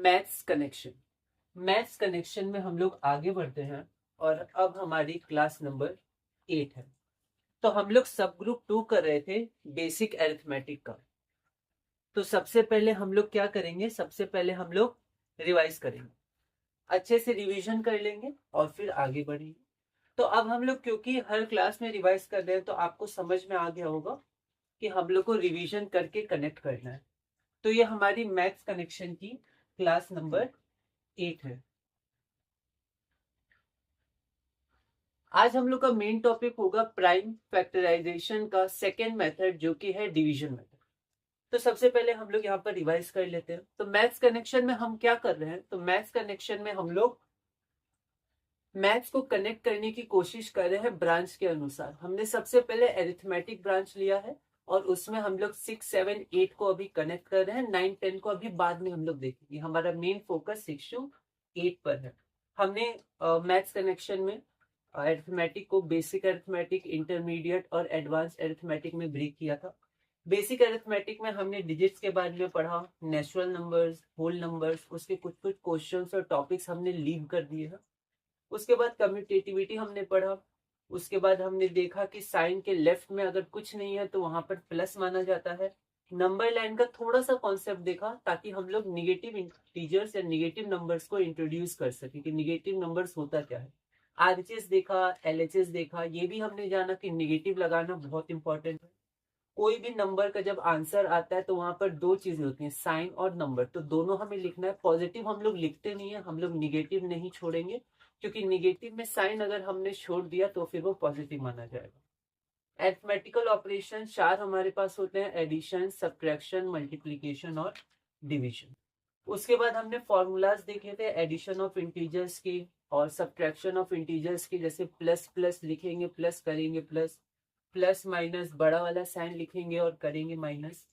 Maths connection. Maths connection में हम लोग आगे बढ़ते हैं और अब हमारी क्लास नंबर 8 है। तो हम लोग सब ग्रुप 2 कर रहे थे बेसिक अरिथमेटिक का। तो सबसे पहले हम लोग क्या करेंगे, सबसे पहले हम लोग रिवाइज करेंगे, अच्छे से रिवीजन कर लेंगे और फिर आगे बढ़ेंगे। तो अब हम लोग क्योंकि हर क्लास में रिवाइज कर रहे हैं तो आपको समझ में आ गया होगा कि हम लोग को रिवीजन करके कनेक्ट करना है। तो ये हमारी मैथ्स कनेक्शन की क्लास नंबर 8 है। आज हम लोग का मेन टॉपिक होगा प्राइम फैक्टराइजेशन का सेकेंड मेथड, जो कि है डिवीजन मेथड। तो सबसे पहले हम लोग यहाँ पर रिवाइज कर लेते हैं। तो मैथ्स कनेक्शन में हम क्या कर रहे हैं, तो मैथ्स कनेक्शन में हम लोग मैथ्स को कनेक्ट करने की कोशिश कर रहे हैं ब्रांच के अनुसार। हमने सबसे पहले एरिथमेटिक ब्रांच लिया है और उसमें हम लोग 6, 7, 8 को अभी कनेक्ट कर रहे हैं। 9, 10 को अभी बाद में हम लोग देखेंगे। हमारा मेन फोकस 6 to 8 पर है। हमने मैथ्स कनेक्शन में अरिथमेटिक को बेसिक अरिथमेटिक, इंटरमीडिएट और एडवांस अरिथमेटिक में ब्रेक किया था। बेसिक अरिथमेटिक में हमने डिजिट्स के बारे में पढ़ा, नेचुरल नंबर्स, होल नंबर्स, उसके कुछ कुछ क्वेश्चंस और टॉपिक्स हमने लीव कर दिए हैं। उसके बाद कम्यूटेटिविटी हमने पढ़ा। उसके बाद हमने देखा कि साइन के लेफ्ट में अगर कुछ नहीं है तो वहां पर प्लस माना जाता है। नंबर लाइन का थोड़ा सा कॉन्सेप्ट देखा ताकि हम लोग निगेटिव इंटीजर्स या निगेटिव नंबर्स को इंट्रोड्यूस कर सके कि निगेटिव नंबर्स होता क्या है। आरएचएस देखा, एलएचएस देखा। ये भी हमने जाना कि निगेटिव लगाना बहुत इंपॉर्टेंट है। कोई भी नंबर का जब आंसर आता है तो वहां पर दो चीजें होती हैं, साइन और नंबर। तो दोनों हमें लिखना है। पॉजिटिव हम लोग लिखते नहीं है, हम लोग निगेटिव नहीं छोड़ेंगे, क्योंकि निगेटिव में साइन अगर हमने छोड़ दिया तो फिर वो पॉजिटिव माना जाएगा। अरिथमेटिकल ऑपरेशन 4 हमारे पास होते हैं, एडिशन, सब्ट्रैक्शन, मल्टीप्लीकेशन और डिवीजन। उसके बाद हमने फॉर्मूलाज देखे थे एडिशन ऑफ इंटीजर्स के और सब्ट्रैक्शन ऑफ इंटीजर्स के। जैसे प्लस प्लस लिखेंगे, प्लस करेंगे प्लस, प्लस माइनस बड़ा वाला साइन लिखेंगे और करेंगे माइनस।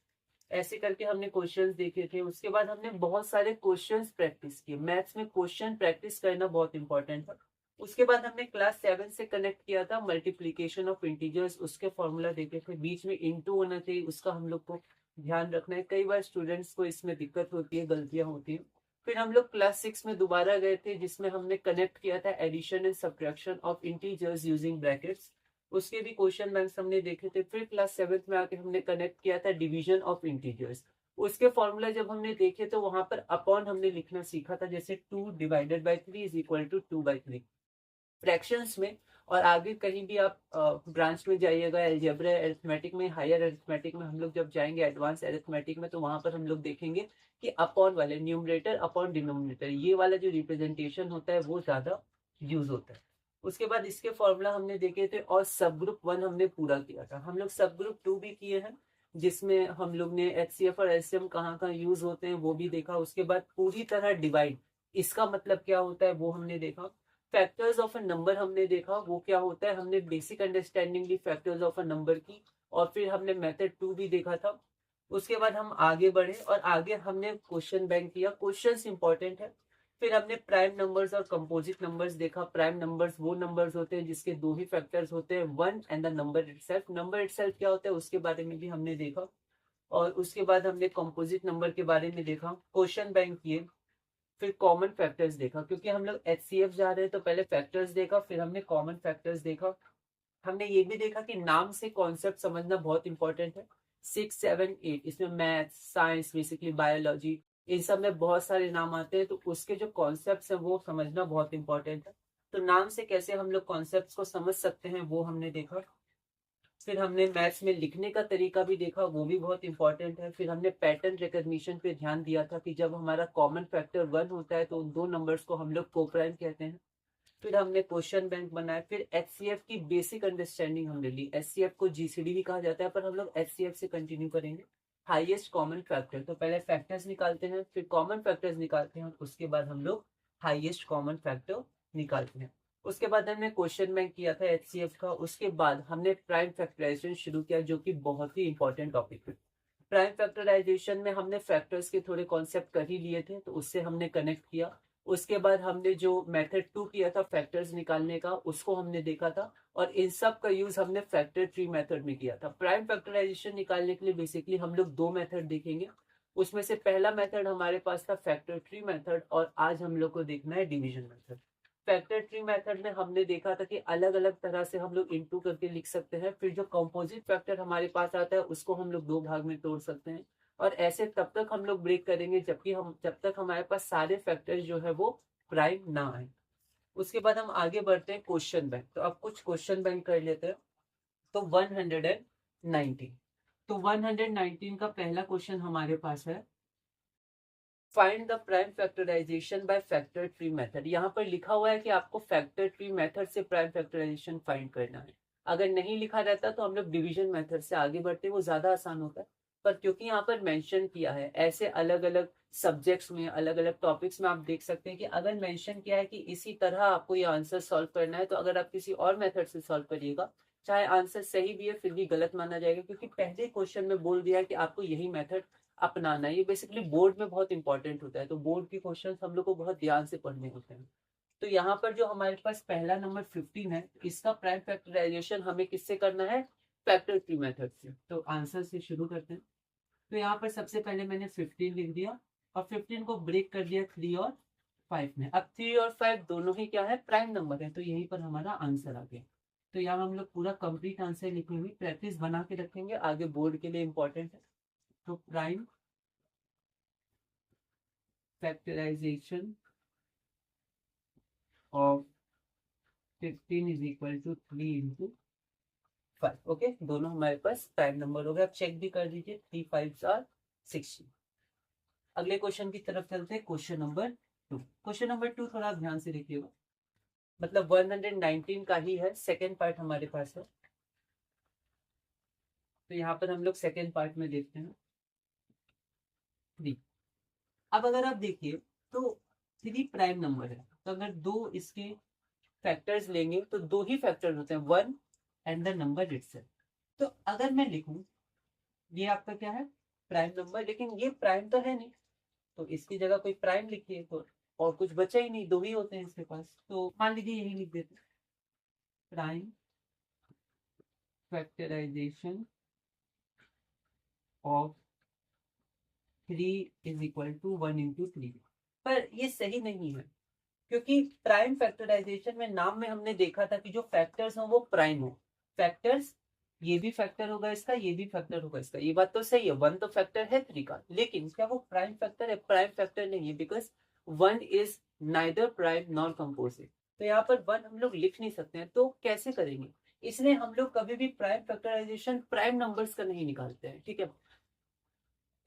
ऐसे करके हमने क्वेश्चंस देखे थे। उसके बाद हमने बहुत सारे क्वेश्चंस प्रैक्टिस किए। मैथ्स में क्वेश्चन प्रैक्टिस करना बहुत इंपॉर्टेंट है। उसके बाद हमने क्लास 7 से कनेक्ट किया था मल्टीप्लीकेशन ऑफ इंटीजर्स, उसके फॉर्मूला देखे थे। बीच में इंटू होना चाहिए, उसका हम लोग को ध्यान रखना है। कई बार स्टूडेंट्स को इसमें दिक्कत होती है, गलतियां होती हैं। फिर हम लोग क्लास 6 में दोबारा गए थे जिसमें हमने कनेक्ट किया था addition and subtraction of integers using brackets. उसके भी क्वेश्चन बैंक्स हमने देखे थे। फिर क्लास 7 में आके हमने कनेक्ट किया था डिवीजन ऑफ इंटीजर्स। उसके फॉर्मूला जब हमने देखे तो वहां पर अपॉन हमने लिखना सीखा था, जैसे 2 divided by 3 is equal to 2/3 fractions में। और आगे कहीं भी आप ब्रांच में जाइएगा, अलजेब्रा, अरिथमेटिक में, हायर अरिथमेटिक में हम लोग जब जाएंगे, एडवांस अरिथमेटिक में, तो वहां पर हम लोग देखेंगे कि अपॉन वाले, न्यूमरेटर अपॉन डिनोमिनेटर, ये वाला जो रिप्रेजेंटेशन होता है वो ज्यादा यूज होता है। उसके बाद इसके फॉर्मूला हमने देखे थे और सब ग्रुप 1 हमने पूरा किया था। हम लोग सब ग्रुप 2 भी किए हैं जिसमें हम लोग ने एचसीएफ और एलसीएम कहाँ कहाँ यूज होते हैं वो भी देखा। उसके बाद पूरी तरह डिवाइड, इसका मतलब क्या होता है वो हमने देखा। फैक्टर्स ऑफ अ नंबर हमने देखा, वो क्या होता है। हमने बेसिक अंडरस्टैंडिंग ली फैक्टर्स ऑफ अ नंबर की, और फिर हमने मेथड 2 भी देखा था। उसके बाद हम आगे बढ़े और आगे हमने क्वेश्चन बैंक किया। क्वेश्चंस इंपॉर्टेंट है। फिर हमने प्राइम नंबर्स और कंपोजिट नंबर्स देखा। प्राइम नंबर्स वो नंबर्स होते हैं जिसके दो ही फैक्टर्स होते हैं, 1 and the number itself. Number itself क्या होता है उसके बारे में भी हमने देखा। और उसके बाद हमने कंपोजिट नंबर के बारे में देखा, क्वेश्चन बैंक किए। फिर कॉमन फैक्टर्स देखा, क्योंकि हम लोग एचसीएफ जा रहे हैं तो पहले फैक्टर्स देखा, फिर हमने कॉमन फैक्टर्स देखा। हमने ये भी देखा कि नाम से कॉन्सेप्ट समझना बहुत इंपॉर्टेंट है। 6, 7, 8 इसमें मैथ्स, साइंस, बेसिकली बायोलॉजी, इन सब में बहुत सारे नाम आते हैं, तो उसके जो कॉन्सेप्ट है वो समझना बहुत इंपॉर्टेंट है। तो नाम से कैसे हम लोग कॉन्सेप्ट को समझ सकते हैं वो हमने देखा। फिर हमने मैथ्स में लिखने का तरीका भी देखा, वो भी बहुत इंपॉर्टेंट है। फिर हमने पैटर्न रिकॉग्निशन पे ध्यान दिया था कि जब हमारा कॉमन फैक्टर 1 होता है तो उन दो नंबर्स को हम लोग कोप्राइम कहते हैं। फिर हमने क्वेश्चन बैंक बनाया। फिर एचसीएफ की बेसिक अंडरस्टैंडिंग हमने ली। एचसीएफ को जीसीडी भी कहा जाता है पर हम लोग एचसीएफ से कंटिन्यू करेंगे। हाईएस्ट कॉमन फैक्टर, तो पहले फैक्टर्स निकालते हैं, फिर कॉमन फैक्टर्स निकालते हैं, उसके बाद हम लोग हाईएस्ट कॉमन फैक्टर निकालते हैं। उसके बाद हमने क्वेश्चन बैंक किया था एचसीएफ का। उसके बाद हमने प्राइम फैक्टराइजेशन शुरू किया, जो कि बहुत ही इंपॉर्टेंट टॉपिक है। प्राइम फैक्टराइजेशन में हमने फैक्टर्स के थोड़े कॉन्सेप्ट कर ही लिए थे, तो उससे हमने कनेक्ट किया। उसके बाद हमने जो मेथड 2 किया था फैक्टर्स निकालने का, उसको हमने देखा था। और इन सब का यूज हमने फैक्टर ट्री मेथड में किया था। प्राइम फैक्टराइजेशन निकालने के लिए बेसिकली हम लोग दो मेथड देखेंगे। उसमें से पहला मेथड हमारे पास था फैक्टर ट्री मेथड, और आज हम लोग को देखना है division method. Factor tree method में हमने देखा था कि अलग अलग तरह से हम लोग इनटू करके लिख सकते हैं, फिर जो कंपोजिट फैक्टर हमारे पास आता है उसको हम लोग दो भाग में तोड़ सकते हैं, और ऐसे तब तक हम लोग ब्रेक करेंगे जब तक हमारे पास सारे फैक्टर जो है वो प्राइम ना आए। उसके बाद हम आगे बढ़ते हैं क्वेश्चन बैंक। तो अब कुछ क्वेश्चन बैंक कर लेते हैं। तो 119, तो 119 का पहला क्वेश्चन हमारे पास है, find the prime factorization by factor tree method. यहाँ पर लिखा हुआ है कि आपको फैक्टर ट्री मेथड से प्राइम फैक्टराइजेशन फाइंड करना है। अगर नहीं लिखा रहता तो हम लोग डिवीजन मेथड से आगे बढ़ते, वो ज्यादा आसान होता है। पर क्योंकि यहाँ पर मेंशन किया है, ऐसे अलग अलग सब्जेक्ट्स में अलग अलग टॉपिक्स में आप देख सकते हैं कि अगर मेंशन किया है कि इसी तरह आपको ये आंसर सॉल्व करना है, तो अगर आप किसी और मेथड से सॉल्व करिएगा, चाहे आंसर सही भी है फिर भी गलत माना जाएगा, क्योंकि पहले क्वेश्चन में बोल दिया है कि आपको यही मेथड अपनाना है। ये बेसिकली बोर्ड में बहुत इंपॉर्टेंट होता है, तो बोर्ड के क्वेश्चन हम लोग को बहुत ध्यान से पढ़ने होते हैं। तो यहाँ पर जो हमारे पास पहला नंबर 15 है, इसका प्राइम फैक्टराइजेशन हमें किससे करना है, फैक्टर ट्री मेथड से। तो आंसर से शुरू करते हैं। तो यहाँ पर सबसे पहले मैंने 15 लिख दिया, और 15 को ब्रेक कर दिया 3 और 5 में। अब 3 और 5 दोनों ही क्या है, प्राइम नंबर है, तो यहीं पर हमारा आंसर आ गया। तो यहाँ हम लोग पूरा कंप्लीट आंसर लिखेंगे, प्रैक्टिस बना के रखेंगे, आगे बोर्ड के लिए इंपॉर्टेंट है। तो prime factorization of 15 is equal to 3 into 5। Okay, दोनों हमारे पास प्राइम नंबर हो गए। आप चेक भी कर दीजिए, 3 5 आर 16। अगले क्वेश्चन की तरफ चलते हैं, क्वेश्चन नंबर 2। क्वेश्चन नंबर 2 थोड़ा ध्यान से देखिएगा, मतलब 119 का ही है, सेकेंड पार्ट हमारे पास है। तो यहाँ पर हम लोग सेकेंड पार्ट में देखते हैं 3। अब अगर आप देखिए तो 3 प्राइम नंबर है, तो अगर दो इसके फैक्टर्स लेंगे तो दो ही फैक्टर्स होते हैं, 1 एंड द नंबर इटसेल्फ। तो अगर मैं लिखूं, ये आपका क्या है, प्राइम नंबर, लेकिन ये प्राइम तो है नहीं, तो इसकी जगह कोई प्राइम लिखिए, तो और कुछ बचा ही नहीं, दो ही होते हैं इसके पास, तो मान लीजिए यही लिख देते, prime factorization of 3 is equal to 1 into 3। पर ये सही नहीं है, क्योंकि प्राइम फैक्टराइजेशन में नाम में हमने देखा था कि जो फैक्टर्स हो वो प्राइम हो। फैक्टर्स, ये भी फैक्टर होगा इसका, ये भी फैक्टर होगा इसका, ये बात तो सही है, 1 तो फैक्टर है 3 का, लेकिन क्या वो प्राइम फैक्टर है, प्राइम फैक्टर नहीं है, because 1 is neither prime nor composite. तो यहाँ पर 1 हम लोग लिख नहीं सकते हैं, तो कैसे करेंगे, इसलिए हम लोग कभी भी प्राइम फैक्टराइजेशन प्राइम नंबर्स का नहीं निकालते हैं, ठीक है।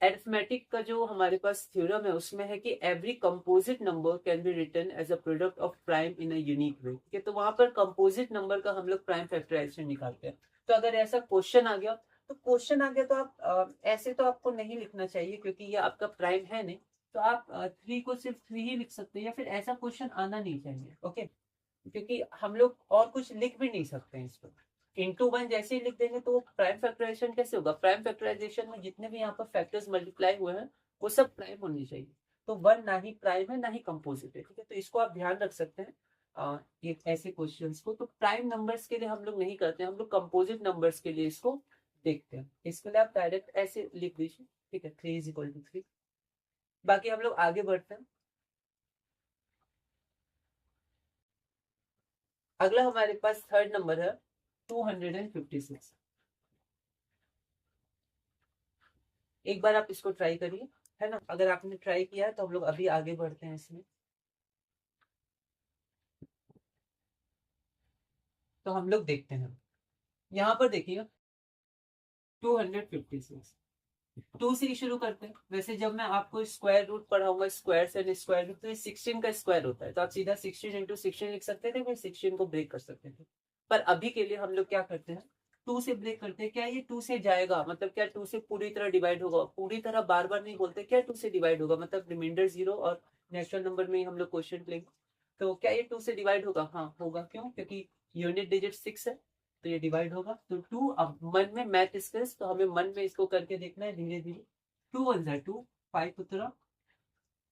अरिथमेटिक का जो हमारे पास थ्योरम है उसमें है कि every composite number can be written as a product of prime in a unique way, ठीक है। तो वहां पर कंपोजिट नंबर का हम लोग प्राइम फैक्टराइजेशन निकालते हैं। तो अगर ऐसा क्वेश्चन आ गया, तो क्वेश्चन आ गया तो आप ऐसे तो आपको नहीं लिखना चाहिए, क्योंकि ये आपका प्राइम है नहीं, तो आप 3 को सिर्फ 3 ही लिख सकते हैं, या फिर ऐसा क्वेश्चन आना नहीं चाहिए, ओके। क्योंकि हम लोग और कुछ लिख भी नहीं सकते हैं इस पर, इंटू 1 जैसे ही लिख देंगे तो वो प्राइम फैक्टराइजेशन कैसे होगा, प्राइम फैक्टराइजेशन में जितने भी यहाँ पर फैक्टर्स मल्टीप्लाई हुए हैं वो सब प्राइम होने चाहिए। तो 1 ना ही प्राइम है ना ही कंपोजिट है, ठीक है। तो इसको आप ध्यान रख सकते हैं ये ऐसे क्वेश्चंस को। तो प्राइम नंबर्स के लिए हम लोग नहीं करते, हम लोग कंपोजिट नंबर्स के लिए इसको देखते हैं। इसके लिए आप डायरेक्ट ऐसे लिख दीजिए, ठीक है, 3 इज इक्वल टू 3। बाकी हम लोग आगे बढ़ते हैं। अगला हमारे पास थर्ड नंबर है 256। एक बार आप इसको ट्राई करिए, है ना। अगर आपने ट्राई किया है तो हम लोग अभी आगे बढ़ते हैं इसमें। तो हम लोग देखते हैं, यहाँ पर देखिए 256, 2 से ही शुरू करते हैं। वैसे जब मैं आपको स्क्वायर रूट पढ़ाऊंगा, स्क्वायर से स्क्वायर रूट, तो ये 16 का स्क्वायर होता है, तो आप सीधा 16 इंटू 16 लिख सकते थे, फिर 16 को ब्रेक कर सकते थे। पर अभी के लिए हम लोग क्या करते हैं, 2 से ब्रेक करते हैं। क्या ये 2 से जाएगा, मतलब क्या 2 से पूरी तरह डिवाइड होगा, पूरी तरह बार बार नहीं बोलते, क्या 2 से डिवाइड होगा, मतलब रिमाइंडर 0 और नेचुरल नंबर में ही हम लोग क्वेश्चन लेंगे। तो क्या ये 2 से डिवाइड होगा, हाँ होगा, क्यों, क्योंकि यूनिट डिजिट 6 है, तो ये डिवाइड होगा। तो 2, अब मन में मैथ स्किल्स, तो हमें मन में इसको करके देखना है धीरे धीरे। 2 1 जा 2, 5 उतरा,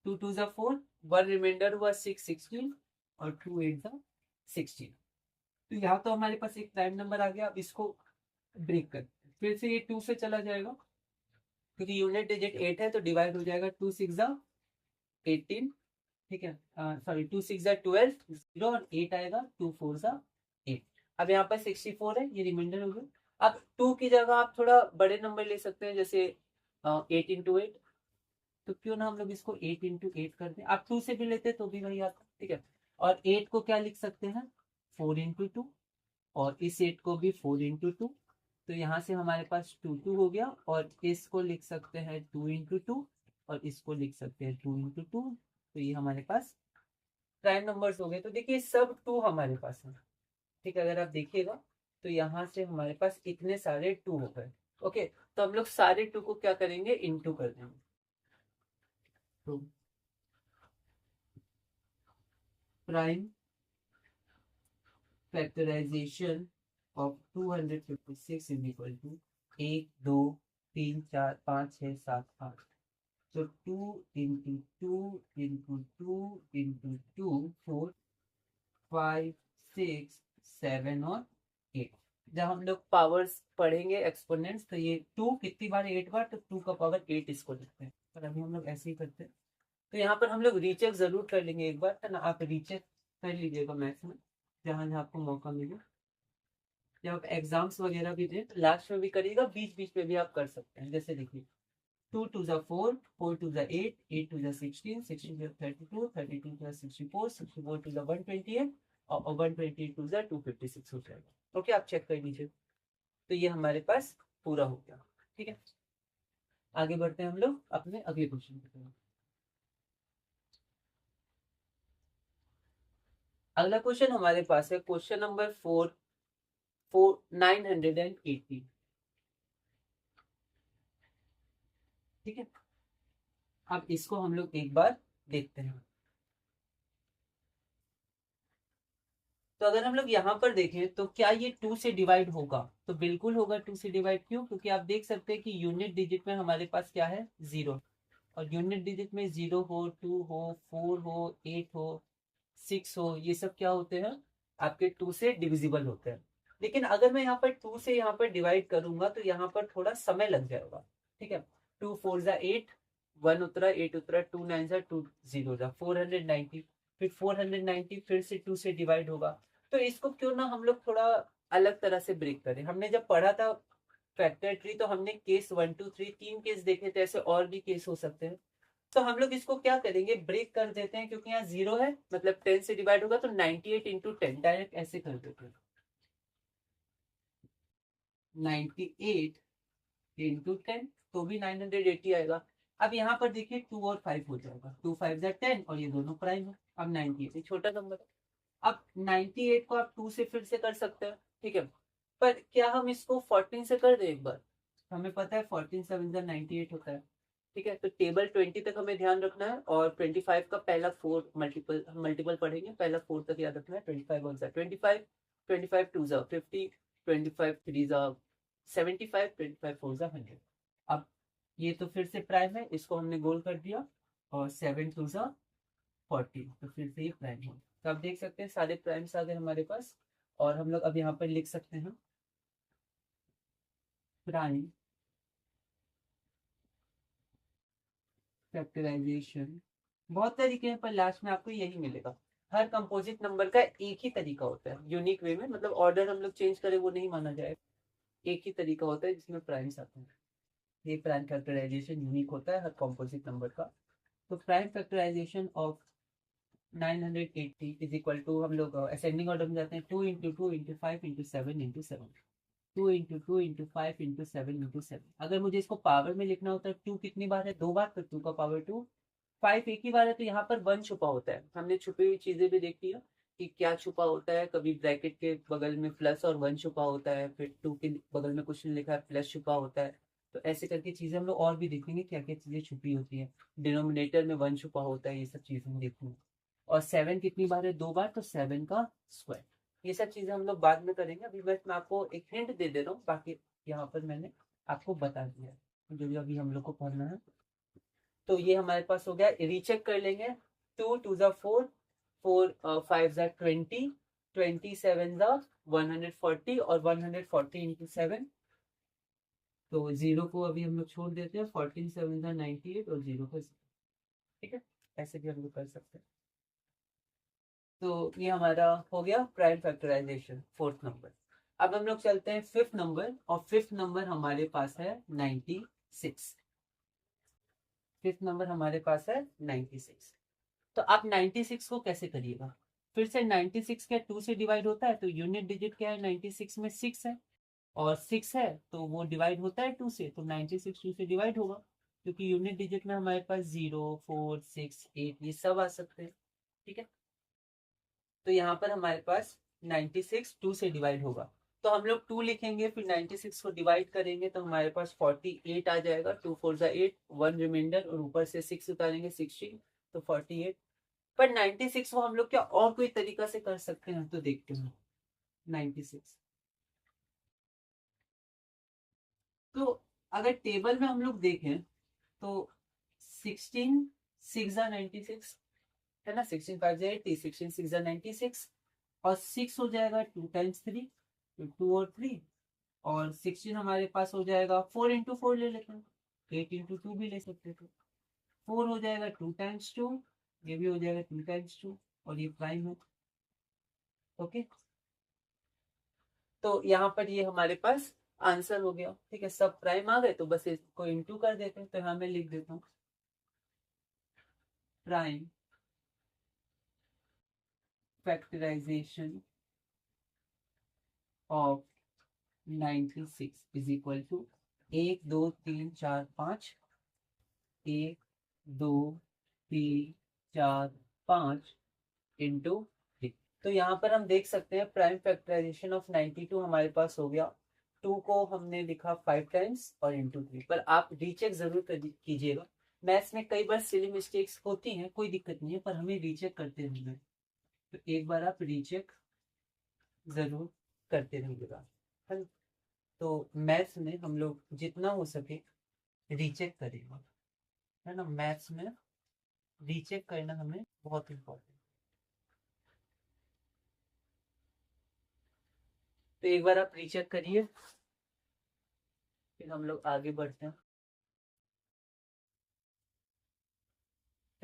2 2 जा 4, 1 रिमाइंडर हुआ 6 16, और 2 8 जा 16। तो यहाँ तो हमारे पास एक प्राइम नंबर आ गया। अब इसको ब्रेक कर, फिर से ये 2 से चला जाएगा, क्योंकि यूनिट डिजिट 8 है तो डिवाइड हो जाएगा 2 6 18, ठीक है, सॉरी 2 6 12, 0 और 8 आएगा, 2 4 8। अब यहाँ पर 64 है, ये रिमाइंडर हो गया। अब 2 की जगह आप थोड़ा बड़े नंबर ले सकते हैं, जैसे 8 इंटू 8, तो क्यों ना हम लोग इसको 8 इंटू 8 कर दें। आप 2 से भी लेते तो भी वही आता, ठीक है। और 8 को क्या लिख सकते हैं, 4 इंटू 2, और इस 8 को भी 4 इंटू 2, तो यहाँ से हमारे पास 2 2 हो गया। और इसको लिख सकते हैं 2 इंटू 2, और इसको लिख सकते हैं 2 इंटू 2, तो ये हमारे पास प्राइम नंबर्स हो गए। तो देखिए सब 2 हमारे पास है, ठीक है। अगर आप देखिएगा तो यहाँ से हमारे पास इतने सारे 2 हो गए। ओके, तो हम लोग सारे 2 को क्या करेंगे, इंटू कर देंगे। तो prime factorization of 256 is equal to 1 2 3 4 5 6 7 8। तो 2 इंटू 2 इंटू 2 इंटू 2 4 5 6 7 और 8। जब हम लोग पावर्स पढ़ेंगे एक्सपोनेंट्स, तो ये 2 कितनी बार, 8 बार, तो 2 का पावर 8 इसको लिखते हैं। पर अभी हम लोग ऐसे ही करते हैं। तो यहाँ पर हम लोग रीचेक जरूर कर लेंगे एक बार, है ना। आप रीचेक कर लीजिएगा मैथ्स में, जहाँ जहाँ आपको मौका मिले। जब आप एग्जाम्स वगैरह भी दें तो लास्ट में भी करिएगा, बीच बीच में भी आप कर सकते हैं। जैसे देखिए 2 2 4, 4 2 8, 8 2 16, 16 32, 32 64, 64 2 128, और 128 2 256 हो जाएगा। ओके, आप चेक कर लीजिए। तो ये हमारे पास पूरा हो गया, ठीक है। आगे बढ़ते हैं हम लोग अपने अगले क्वेश्चन की तरफ। अगला क्वेश्चन हमारे पास है क्वेश्चन नंबर 980, ठीक है। अब इसको हम लोग एक बार देखते हैं। तो अगर हम लोग यहाँ पर देखें तो क्या ये 2 से डिवाइड होगा, तो बिल्कुल होगा 2 से डिवाइड। क्यों, क्योंकि आप देख सकते हैं कि यूनिट डिजिट में हमारे पास क्या है, 0, और यूनिट डिजिट में 0 हो, 2 हो, 4 हो, 8 हो, 6 हो, ये सब क्या होते हैं, आपके 2 से डिविजिबल होते हैं। लेकिन अगर मैं यहाँ पर 2 से यहाँ पर डिवाइड करूंगा तो यहाँ पर थोड़ा समय लग जाएगा, ठीक है। 2 4 जा 8, 1 उतरा, 8 उतरा, 2 9 जा 2 0 जा 490, फिर 490 फिर से 2 से डिवाइड होगा। तो इसको क्यों ना हम लोग थोड़ा अलग तरह से ब्रेक करें। हमने जब पढ़ा था फैक्टर ट्री, तो हमने केस 1 2 3 तीन केस देखे थे, ऐसे और भी केस हो सकते हैं। तो हम लोग इसको क्या करेंगे, ब्रेक कर देते हैं, क्योंकि यहाँ 0 है, मतलब 10 से डिवाइड होगा, तो 98 इंटू 10 डायरेक्ट ऐसे कर देते हैं, 98 इंटू 10, तो भी 980 आएगा। अब यहाँ पर देखिए 2 और 5 हो जाएगा, 2 5 जा 10, और ये दोनों प्राइम है। अब 98 छोटा नंबर है। अब 98 को आप 2 से फिर से कर सकते हैं, ठीक है। पर क्या हम इसको 14 से कर दें एक बार, हमें पता है 14 7 जा 98 होता है, ठीक है। तो टेबल 20 तक हमें ध्यान रखना है, और 25 का पहला 4 मल्टीपल मल्टीपल पढ़ेंगे, पहला 4 तक याद रखना है। 25 वन जा 25, 25 टू जा 50, 25 थ्री जा 75, 25 फोर जा 100। अब ये तो फिर से प्राइम है, इसको हमने गोल कर दिया, और 7 टू जा 40, तो फिर से ये प्राइम हो। तो आप देख सकते हैं सारे प्राइम्स आ गए हमारे पास। और हम लोग अब यहाँ पर लिख सकते हैं प्राइम फैक्टराइजेशन। बहुत तरीके हैं, पर लास्ट में आपको यही मिलेगा। हर कंपोजिट नंबर का एक ही तरीका होता है, यूनिक वे में, मतलब ऑर्डर हम लोग चेंज करें वो नहीं माना जाएगा। एक ही तरीका होता है जिसमें प्राइम्स आते हैं। ये प्राइम फैक्टराइजेशन यूनिक होता है हर कंपोजिट नंबर का। तो prime factorization of 980 is equal to, हम लोग असेंडिंग ऑर्डर में जाते हैं, 2 into 2 into 5 into 7 into 7, 2 into 2 into 5 into 7 into 7। अगर मुझे इसको पावर में लिखना होता है, 2 कितनी बार है, 2 बार, तो 2 का पावर 2। 5 एक ही बार है, तो यहाँ पर 1 छुपा होता है। हमने छुपी हुई चीजें भी देखी है कि क्या छुपा होता है। कभी ब्रैकेट के बगल में प्लस और 1 छुपा होता है, फिर 2 के बगल में कुछ नहीं लिखा है, प्लस छुपा होता है। तो ऐसे करके चीजें हम लोग और भी देखेंगे, क्या क्या चीजें छुपी होती है। डिनोमिनेटर में 1 छुपा होता है, ये सब चीजें हम देखेंगे। और 7 कितनी बार है, 2 बार, तो 7 का स्क्वायर। ये सब चीजें हम लोग बाद में करेंगे। अभी बस मैं आपको एक हिंट दे रहा हूँ, बाकी यहाँ पर मैंने आपको बता दिया है जो भी अभी हम लोग को पढ़ना है। तो ये हमारे पास हो गया, रीचेक कर लेंगे। 2 2 जा 4, 4 5 जा 20, 27 जा 140, और 140 इंटू 7 तो 0 को अभी हम लोग छोड़ देते हैं, 14 7 98 और 0 को 0। ठीक है, ऐसे भी हम लोग कर सकते हैं। तो ये हमारा हो गया प्राइम फैक्टराइजेशन, फोर्थ नंबर। अब हम लोग चलते हैं फिफ्थ नंबर, और फिफ्थ नंबर हमारे पास है 96। फिफ्थ नंबर हमारे पास है 96। तो आप 96 को कैसे करिएगा? फिर से 96 क्या 2 से डिवाइड होता है? तो यूनिट डिजिट क्या है 96 में? 6 है, और 6 है तो वो डिवाइड होता है 2 से, तो 96 2 से डिवाइड होगा, क्योंकि यूनिट डिजिट में हमारे पास 0 4 6 8 ये सब आ सकते हैं। ठीक है, तो यहाँ पर हमारे पास 96 2 से डिवाइड होगा, तो हम लोग 2 लिखेंगे, फिर 96 को डिवाइड करेंगे तो हमारे पास 48 आ जाएगा। 2 4 8, 1 रिमाइंडर, और ऊपर से 6 उतारेंगे 16, तो 48। पर 96 को हम लोग क्या और कोई तरीका से कर सकते हैं? तो देखते हैं 96। तो अगर टेबल में हम लोग देखें तो 16 6 96 है ना, 16 5 80, 16 6 96, और 6 हो जाएगा 2 टाइम्स 3, 2 और 3, और 16 हमारे पास हो जाएगा 4 इंटू 4 ले लेते हैं, 8 इंटू 2 भी ले सकते थे। 4 हो जाएगा 2 टाइम्स 2, ये भी हो जाएगा 2 टाइम्स 2, और ये प्राइम है। ओके, तो यहाँ पर ये हमारे पास आंसर हो गया। ठीक है, सब प्राइम आ गए, तो बस इसको इंटू कर देते हैं, तो यहाँ मैं लिख देता हूँ prime factorization of 96 is equal to 1 2 3 4 5, 1 2 3 4 5 into 3। तो यहाँ पर हम देख सकते हैं प्राइम फैक्टराइजेशन ऑफ 92 हमारे पास हो गया। 2 को हमने लिखा 5 टाइम्स और इंटू 3, पर आप रीचेक जरूर कीजिएगा। मैथ्स में कई बार सिली मिस्टेक्स होती हैं, कोई दिक्कत नहीं है, पर हमें रीचेक करते रहना है। तो एक बार आप रीचेक जरूर करते रहिएगा, है ना? तो मैथ्स में हम लोग जितना हो सके रीचेक करेंगे, है ना? मैथ्स में रीचेक करना हमें बहुत इम्पोर्टेंट। तो एक बार आप रीचेक करिए, फिर हम लोग आगे बढ़ते हैं।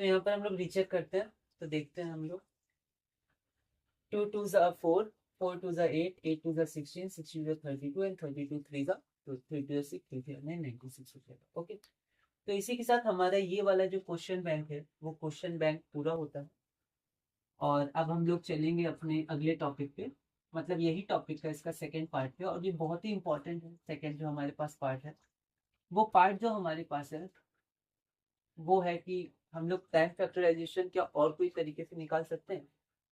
तो यहाँ पर हम लोग रीचेक करते हैं, तो देखते हैं हम लोग 2 2 जा 4, 4 2 जा 8, 8 2 जा 16, 16 जा 32, एंड 32 3 जा, तो 3 2 जा 6, 3 3 96 हो जाएगा। ओके, तो इसी के साथ हमारा ये वाला जो क्वेश्चन बैंक है वो क्वेश्चन बैंक पूरा होता है। और अब हम लोग चलेंगे अपने अगले टॉपिक पे, मतलब यही टॉपिक है इसका सेकेंड पार्ट पे, और ये बहुत ही इंपॉर्टेंट है। सेकेंड जो हमारे पास पार्ट है, वो पार्ट जो हमारे पास है वो है कि हम लोग टाइम फैक्टराइजेशन क्या और कोई तरीके से निकाल सकते हैं?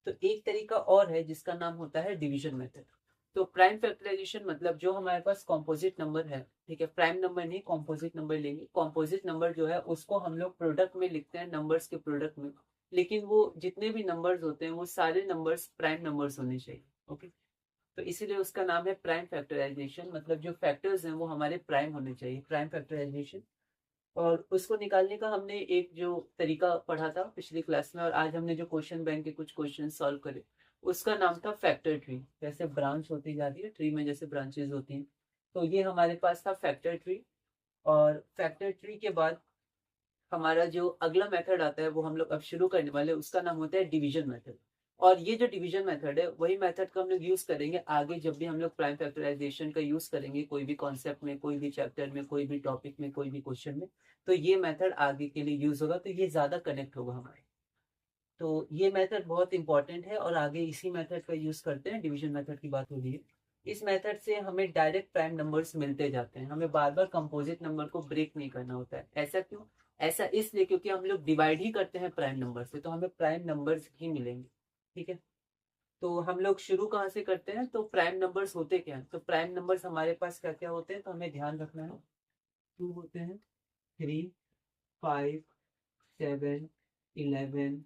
तो एक तरीका और है जिसका नाम होता है डिवीजन मेथड। तो प्राइम फैक्टराइजेशन मतलब जो हमारे पास कॉम्पोजिट नंबर है, ठीक है, प्राइम नंबर नहीं कॉम्पोजिट नंबर लेंगे। कॉम्पोजिट नंबर जो है उसको हम लोग प्रोडक्ट में लिखते हैं, नंबर्स के प्रोडक्ट में, लेकिन वो जितने भी नंबर्स होते हैं वो सारे नंबर्स प्राइम नंबर्स होने चाहिए। ओके, तो इसीलिए उसका नाम है प्राइम फैक्टराइजेशन, मतलब जो फैक्टर्स हैं वो हमारे प्राइम होने चाहिए, प्राइम फैक्टराइजेशन। और उसको निकालने का हमने एक जो तरीका पढ़ा था पिछली क्लास में, और आज हमने जो क्वेश्चन बैंक के कुछ क्वेश्चन सॉल्व करे, उसका नाम था फैक्टर ट्री। जैसे ब्रांच होती जाती है ट्री में, जैसे ब्रांचेस होती हैं, तो ये हमारे पास था फैक्टर ट्री। और फैक्टर ट्री के बाद हमारा जो अगला मेथड आता है वो हम लोग अब शुरू करने वाले हैं, उसका नाम होता है डिवीजन मेथड। और ये जो डिवीजन मेथड है वही मेथड का हम लोग यूज करेंगे आगे, जब भी हम लोग प्राइम फैक्टराइजेशन का यूज करेंगे कोई भी कॉन्सेप्ट में, कोई भी चैप्टर में, कोई भी टॉपिक में, कोई भी क्वेश्चन में, तो ये मेथड आगे के लिए यूज होगा, तो ये ज्यादा कनेक्ट होगा हमारे। तो ये मेथड बहुत इंपॉर्टेंट है, और आगे इसी मेथड का यूज करते हैं। डिवीजन मेथड की बात हो रही है, इस मेथड से हमें डायरेक्ट प्राइम नंबर्स मिलते जाते हैं, हमें बार बार कंपोजिट नंबर को ब्रेक नहीं करना होता है। ऐसा क्यों? ऐसा इसलिए क्योंकि हम लोग डिवाइड ही करते हैं प्राइम नंबर से, तो हमें प्राइम नंबर्स ही मिलेंगे। ठीक है, तो हम लोग शुरू कहाँ से करते हैं? तो प्राइम नंबर्स होते क्या हैं? तो प्राइम नंबर्स हमारे पास क्या क्या होते हैं, तो हमें ध्यान रखना है। 2 होते हैं, 3 5 7 11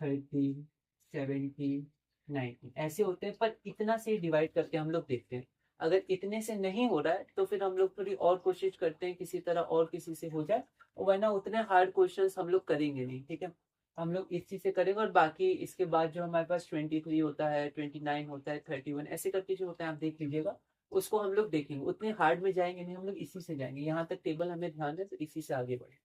13 17 19 ऐसे होते हैं, पर इतना से डिवाइड करके हम लोग देखते हैं। अगर इतने से नहीं हो रहा है तो फिर हम लोग थोड़ी और कोशिश करते हैं किसी तरह और किसी से हो जाए, और वरना उतने हार्ड क्वेश्चंस हम लोग करेंगे नहीं। ठीक है, हम लोग इस चीज से करेंगे, और बाकी इसके बाद जो हमारे पास 23 होता है, 29 होता है, 31 ऐसे करके जो होता है आप देख लीजिएगा, उसको हम लोग देखेंगे, उतने हार्ड में जाएंगे नहीं, हम लोग इसी से जाएंगे, यहाँ तक टेबल हमें ध्यान है तो इसी से आगे बढ़े।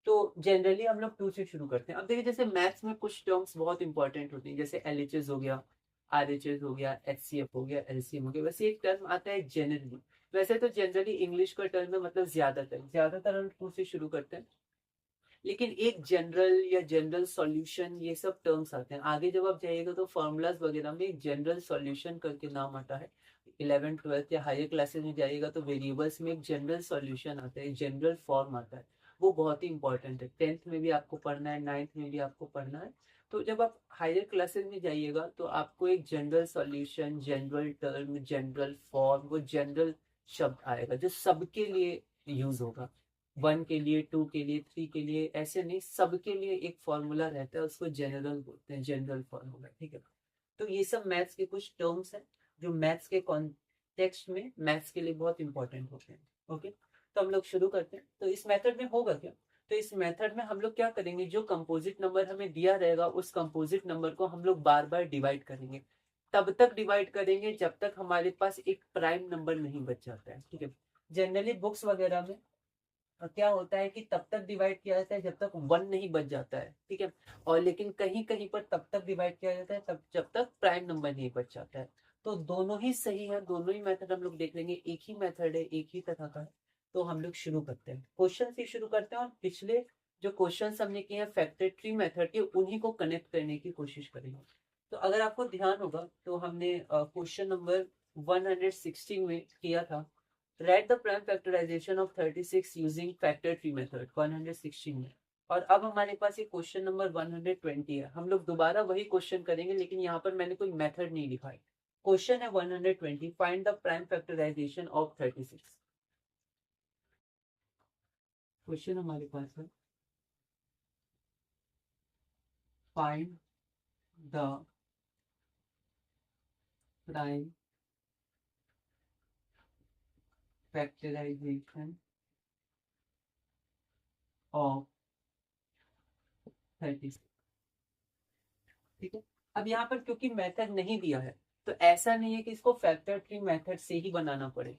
तो जनरली हम लोग 2 से शुरू करते हैं। अब देखिए जैसे मैथ्स में कुछ टर्म्स बहुत इंपॉर्टेंट होती हैं, जैसे LHS हो गया, RHS हो गया, HCF हो गया, LCM हो गया। वैसे एक टर्म आता है जनरली, वैसे तो जनरली इंग्लिश का टर्म है, मतलब ज्यादातर ज्यादातर हम 2 से शुरू करते हैं। लेकिन एक जनरल या जनरल सॉल्यूशन ये सब टर्म्स आते हैं आगे, जब आप जाइएगा तो फॉर्मूलाज वगैरह में एक जनरल सॉल्यूशन करके नाम आता है। 11th 12th या हायर क्लासेस में जाइएगा तो वेरिएबल्स में एक जनरल सॉल्यूशन आता है, जनरल फॉर्म आता है, वो बहुत ही इंपॉर्टेंट है। 10th में भी आपको पढ़ना है, 9th में भी आपको पढ़ना है। तो जब आप हायर क्लासेस में जाइएगा तो आपको एक general solution, general term, general form, वो जनरल शब्द आएगा जो सबके लिए यूज होगा। 1 के लिए, 2 के लिए, 3 के लिए, ऐसे नहीं, सबके लिए एक फॉर्मूला रहता है, उसको जनरल बोलते हैं, जनरल फॉर्मूला। ठीक है, तो ये सब मैथ्स के कुछ टर्म्स हैं जो मैथ्स के कॉन्टेक्स्ट में मैथ्स के लिए बहुत इंपॉर्टेंट होते हैं। ओके, तो हम लोग शुरू करते हैं। तो इस मेथड में होगा क्या, तो इस मेथड में हम लोग क्या करेंगे, जो कंपोजिट नंबर हमें दिया रहेगा उस कंपोजिट नंबर को हम लोग बार बार डिवाइड करेंगे। तब तक डिवाइड करेंगे जब तक हमारे पास एक प्राइम नंबर नहीं बच जाता है। ठीक है, जनरली बुक्स वगैरह में क्या होता है कि तब तक डिवाइड किया जाता है जब तक 1 नहीं बच जाता है। ठीक है, और लेकिन कहीं कहीं पर तब तक डिवाइड किया जाता है तब जब तक प्राइम नंबर नहीं बच जाता है। तो दोनों ही सही है, दोनों ही मेथड हम लोग देख लेंगे, एक ही मेथड है, एक ही तरह का है। तो हम लोग शुरू करते हैं, क्वेश्चन से शुरू करते हैं, और पिछले जो क्वेश्चन हमने किए हैं फैक्टर ट्री मेथड के, उन्हीं को कनेक्ट करने की कोशिश करेंगे। तो अगर आपको ध्यान होगा तो हमने क्वेश्चन नंबर 116 में किया था, write the prime factorization of 36 using factor tree method 116 में। और अब हमारे पास ये क्वेश्चन नंबर 120 है, हम लोग दोबारा वही क्वेश्चन करेंगे, लेकिन यहाँ पर मैंने कोई मेथड नहीं लिखा है। क्वेश्चन है 120, find the prime factorization of 36। Question हमारे पास है, find the prime factorization of 36। ठीक है, अब यहाँ पर क्योंकि मेथड नहीं दिया है, तो ऐसा नहीं है कि इसको फैक्टर ट्री मेथड से ही बनाना पड़े।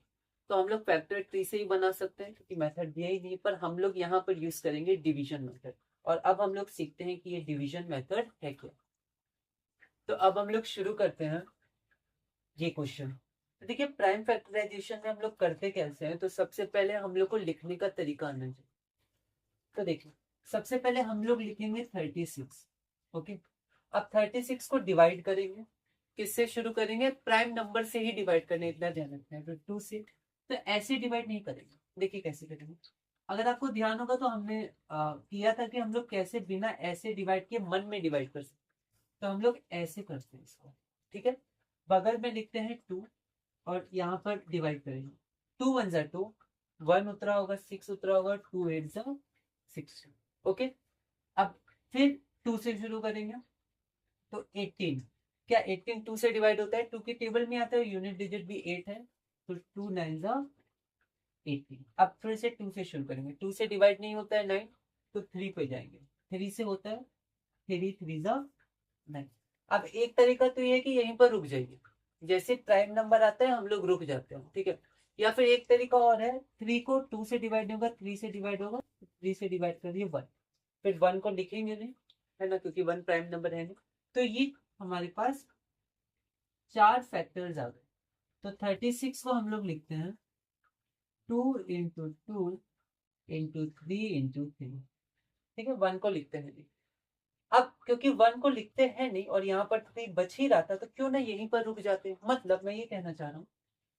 तो हम लोग फैक्टर ट्री से ही बना सकते हैं क्योंकि मेथड दिया ही नहीं, पर हम लोग यहाँ पर यूज करेंगे डिवीजन मेथड। और अब हम लोग सीखते हैं कि ये डिवीजन मेथड है क्या। तो अब हम लोग शुरू करते हैं ये क्वेश्चन। तो देखिए प्राइम फैक्टराइजेशन में हम लोग करते कैसे हैं, तो सबसे पहले हम लोग को लिखने का तरीका आना चाहिए। तो देखिए सबसे पहले हम लोग लिखेंगे 36। ओके, अब 36 को डिवाइड करेंगे, किससे शुरू करेंगे, प्राइम नंबर से ही डिवाइड करने, इतना ध्यान रखना है। तो 2 से, तो ऐसे डिवाइड नहीं करेंगे, देखिए कैसे करेंगे। अगर आपको ध्यान होगा तो हमने किया था कि हम लोग कैसे बिना ऐसे डिवाइड किए मन में डिवाइड कर सकते, तो हम लोग ऐसे करते हैं इसको। ठीक है, बगल में लिखते हैं 2 और यहाँ पर डिवाइड करेंगे। 2 1 जा 2, 1 उतरा होगा, 6 उतरा होगा, 2 8 जा 16। ओके, अब फिर 2 से शुरू करेंगे, तो 18, क्या 18 2 से डिवाइड होता है, 2 की टेबल में आता है, यूनिट डिजिट भी 8 है, तो 2 9 जा 18। अब फिर से 2 से शुरू करेंगे, 2 से डिवाइड नहीं होता है 9, तो 3 पे जाएंगे, 3 से होता है, 3 3 जा 9। अब एक तरीका तो ये है कि यहीं पर रुक जाइए, जैसे प्राइम नंबर आता है हम लोग रुक जाते हैं। ठीक है, या फिर एक तरीका और है, 3 को 2 से डिवाइड नहीं होगा, 3 से डिवाइड होगा, 3 से डिवाइड कर दिए 1, फिर 1 को लिखेंगे नहीं, है ना, क्योंकि 1 प्राइम नंबर है नहीं। तो ये हमारे पास 4 फैक्टर्स आ गए। तो 36 को हम लोग लिखते हैं 2 इंटू 2 इंटू 3 इंटू 3। ठीक है, 1 को लिखते हैं नहीं। अब क्योंकि 1 को लिखते हैं नहीं और यहाँ पर 3 बच ही रहा था, तो क्यों ना यहीं पर रुक जाते हैं। मतलब मैं ये कहना चाह रहा हूँ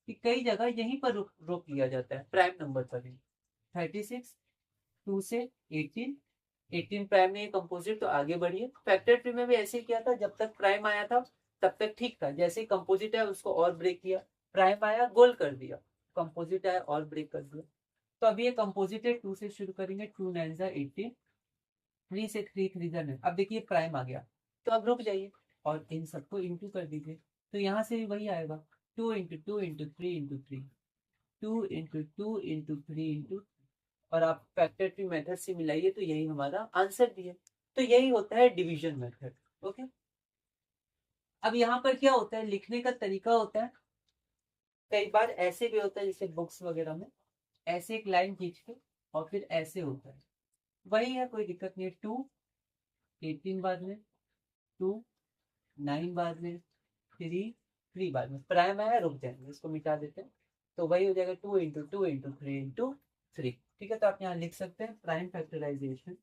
कि कई जगह यहीं पर रोक लिया जाता है, प्राइम नंबर पर ही। 36, 2 से 18, 18 प्राइम नहीं कंपोजिट, तो आगे बढ़िए। फैक्टर ट्री में भी ऐसे ही किया था, जब तक प्राइम आया था तब तक ठीक था, जैसे ही कंपोजिट है उसको और ब्रेक किया, प्राइम आया गोल कर दिया, कंपोजिट आया और ब्रेक कर दिया। तो अभी ये कंपोजिट है, 2 से शुरू करेंगे, 2 9 जा 18, 3 से 3 3 जा 9। अब देखिए प्राइम आ गया, तो अब रुक जाइए और इन सबको इंटू कर दीजिए, तो यहाँ से भी वही आएगा, 2 into 2 into 3 into 3, 2 into 2 into 3 into, और आप फैक्टर ट्री मेथड से मिलाइए तो यही हमारा आंसर भी है। तो यही होता है डिवीजन मेथड। ओके, अब यहाँ पर क्या होता है, लिखने का तरीका होता है कई बार ऐसे भी होता है जैसे बुक्स वगैरह में ऐसे एक लाइन खींच के और फिर ऐसे होता है, वही है, कोई दिक्कत नहीं है। 2 18 बाद में, 2 9 बाद में, 3 बाद में, प्राइम आया रुक जाएंगे, इसको मिटा देते हैं। तो वही हो जाएगा 2 × 2 × 3 × ठीक है। तो आप यहाँ लिख सकते हैं prime factorization,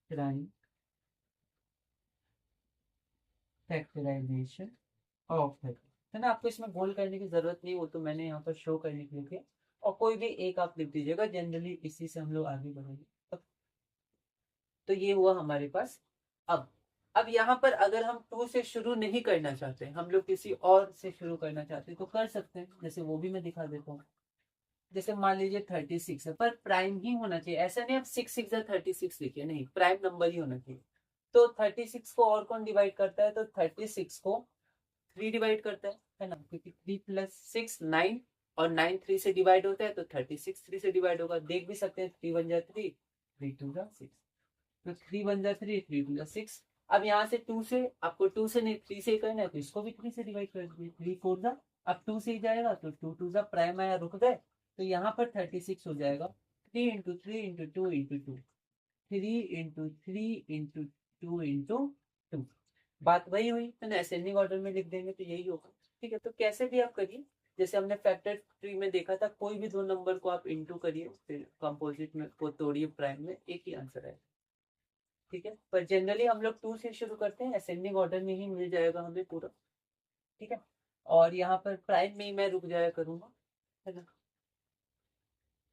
prime factorization of है ना। आपको इसमें गोल करने की जरूरत नहीं, वो तो मैंने यहाँ पर शो करने के लिए किया। और कोई भी एक आप लिख दीजिएगा, जनरली इसी से हम लोग आगे बढ़ेंगे। तो ये हुआ हमारे पास। अब यहाँ पर अगर हम 2 से शुरू नहीं करना चाहते, हम लोग किसी और से शुरू करना चाहते हैं तो कर सकते हैं, जैसे वो भी मैं दिखा देता हूँ। जैसे मान लीजिए 36 है, पर प्राइम ही होना चाहिए, ऐसा नहीं आप 6 6 36 लिखिए, नहीं, प्राइम नंबर ही होना चाहिए। तो 36 को और कौन डिवाइड करता है, तो 36 को 3 डिवाइड करता है ना, क्योंकि 3 + 6 9, और 9 3 से डिवाइड होता है, तो 36 3 से डिवाइड होगा। देख भी सकते हैं, 3 1 जा 3, 3 2 जा 6, तो 3 1 जा 3, 3 2 जा 6। अब यहाँ से 2 से, आपको 2 से नहीं 3 से ही करना है, तो इसको भी 3 से डिवाइड कर दीजिए, 3 4 जा, अब 2 से ही जाएगा, तो 2 2 जा, प्राइम आया रुक गए, तो यहाँ पर 36 हो जाएगा। 3 × 3 × 2 × 2, 3 × 3 × 2 × 2। बात वही हुई, है ना, असेंडिंग ऑर्डर में लिख देंगे तो यही होगा। ठीक है, तो कैसे भी आप करिए, जैसे हमने फैक्टर ट्री में देखा था, कोई भी दो नंबर को आप इंटू करिए, फिर कंपोजिट में को तोड़िए, प्राइम में, एक ही आंसर है। ठीक है, पर जनरली हम लोग 2 से शुरू करते हैं, असेंडिंग ऑर्डर में ही मिल जाएगा हमें पूरा। ठीक है, और यहाँ पर प्राइम में ही मैं रुक जाया करूंगा, है ना।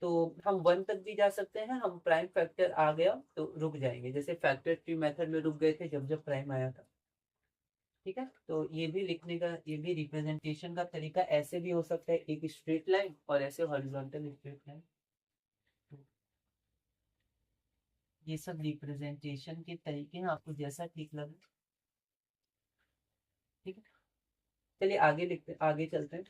तो हम 1 तक भी जा सकते हैं, हम प्राइम फैक्टर आ गया तो रुक जाएंगे, जैसे फैक्टर ट्री मेथड में रुक गए थे जब जब प्राइम आया था। ठीक है, तो ये भी लिखने का, ये भी रिप्रेजेंटेशन का तरीका ऐसे भी हो सकता है, एक स्ट्रेट लाइन और ऐसे हॉरिजॉन्टल स्ट्रेट लाइन। ये सब रिप्रेजेंटेशन के तरीके हैं, आपको जैसा ठीक लगे। ठीक है, चलिए आगे लिखते, आगे चलते हैं।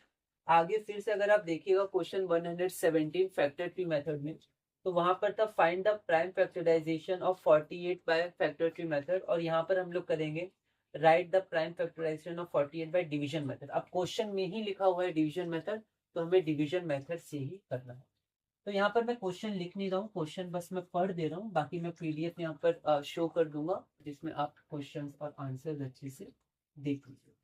आगे फिर से अगर आप देखिएगा क्वेश्चन 117 फैक्टर ट्री मेथड में, तो वहां पर था find the prime factorization of 48 by factor tree method, और यहाँ पर हम लोग करेंगे write the prime factorization of 48 by division method. अब क्वेश्चन में ही लिखा हुआ है डिवीजन मेथड, तो हमें डिवीजन मेथड से ही करना है। तो यहाँ पर मैं क्वेश्चन लिख नहीं रहा हूँ, क्वेश्चन बस मैं पढ़ दे रहा हूँ, बाकी मैं पीडीएफ यहाँ पर शो कर दूंगा, जिसमें आप क्वेश्चन और आंसर अच्छे से देख लीजिए।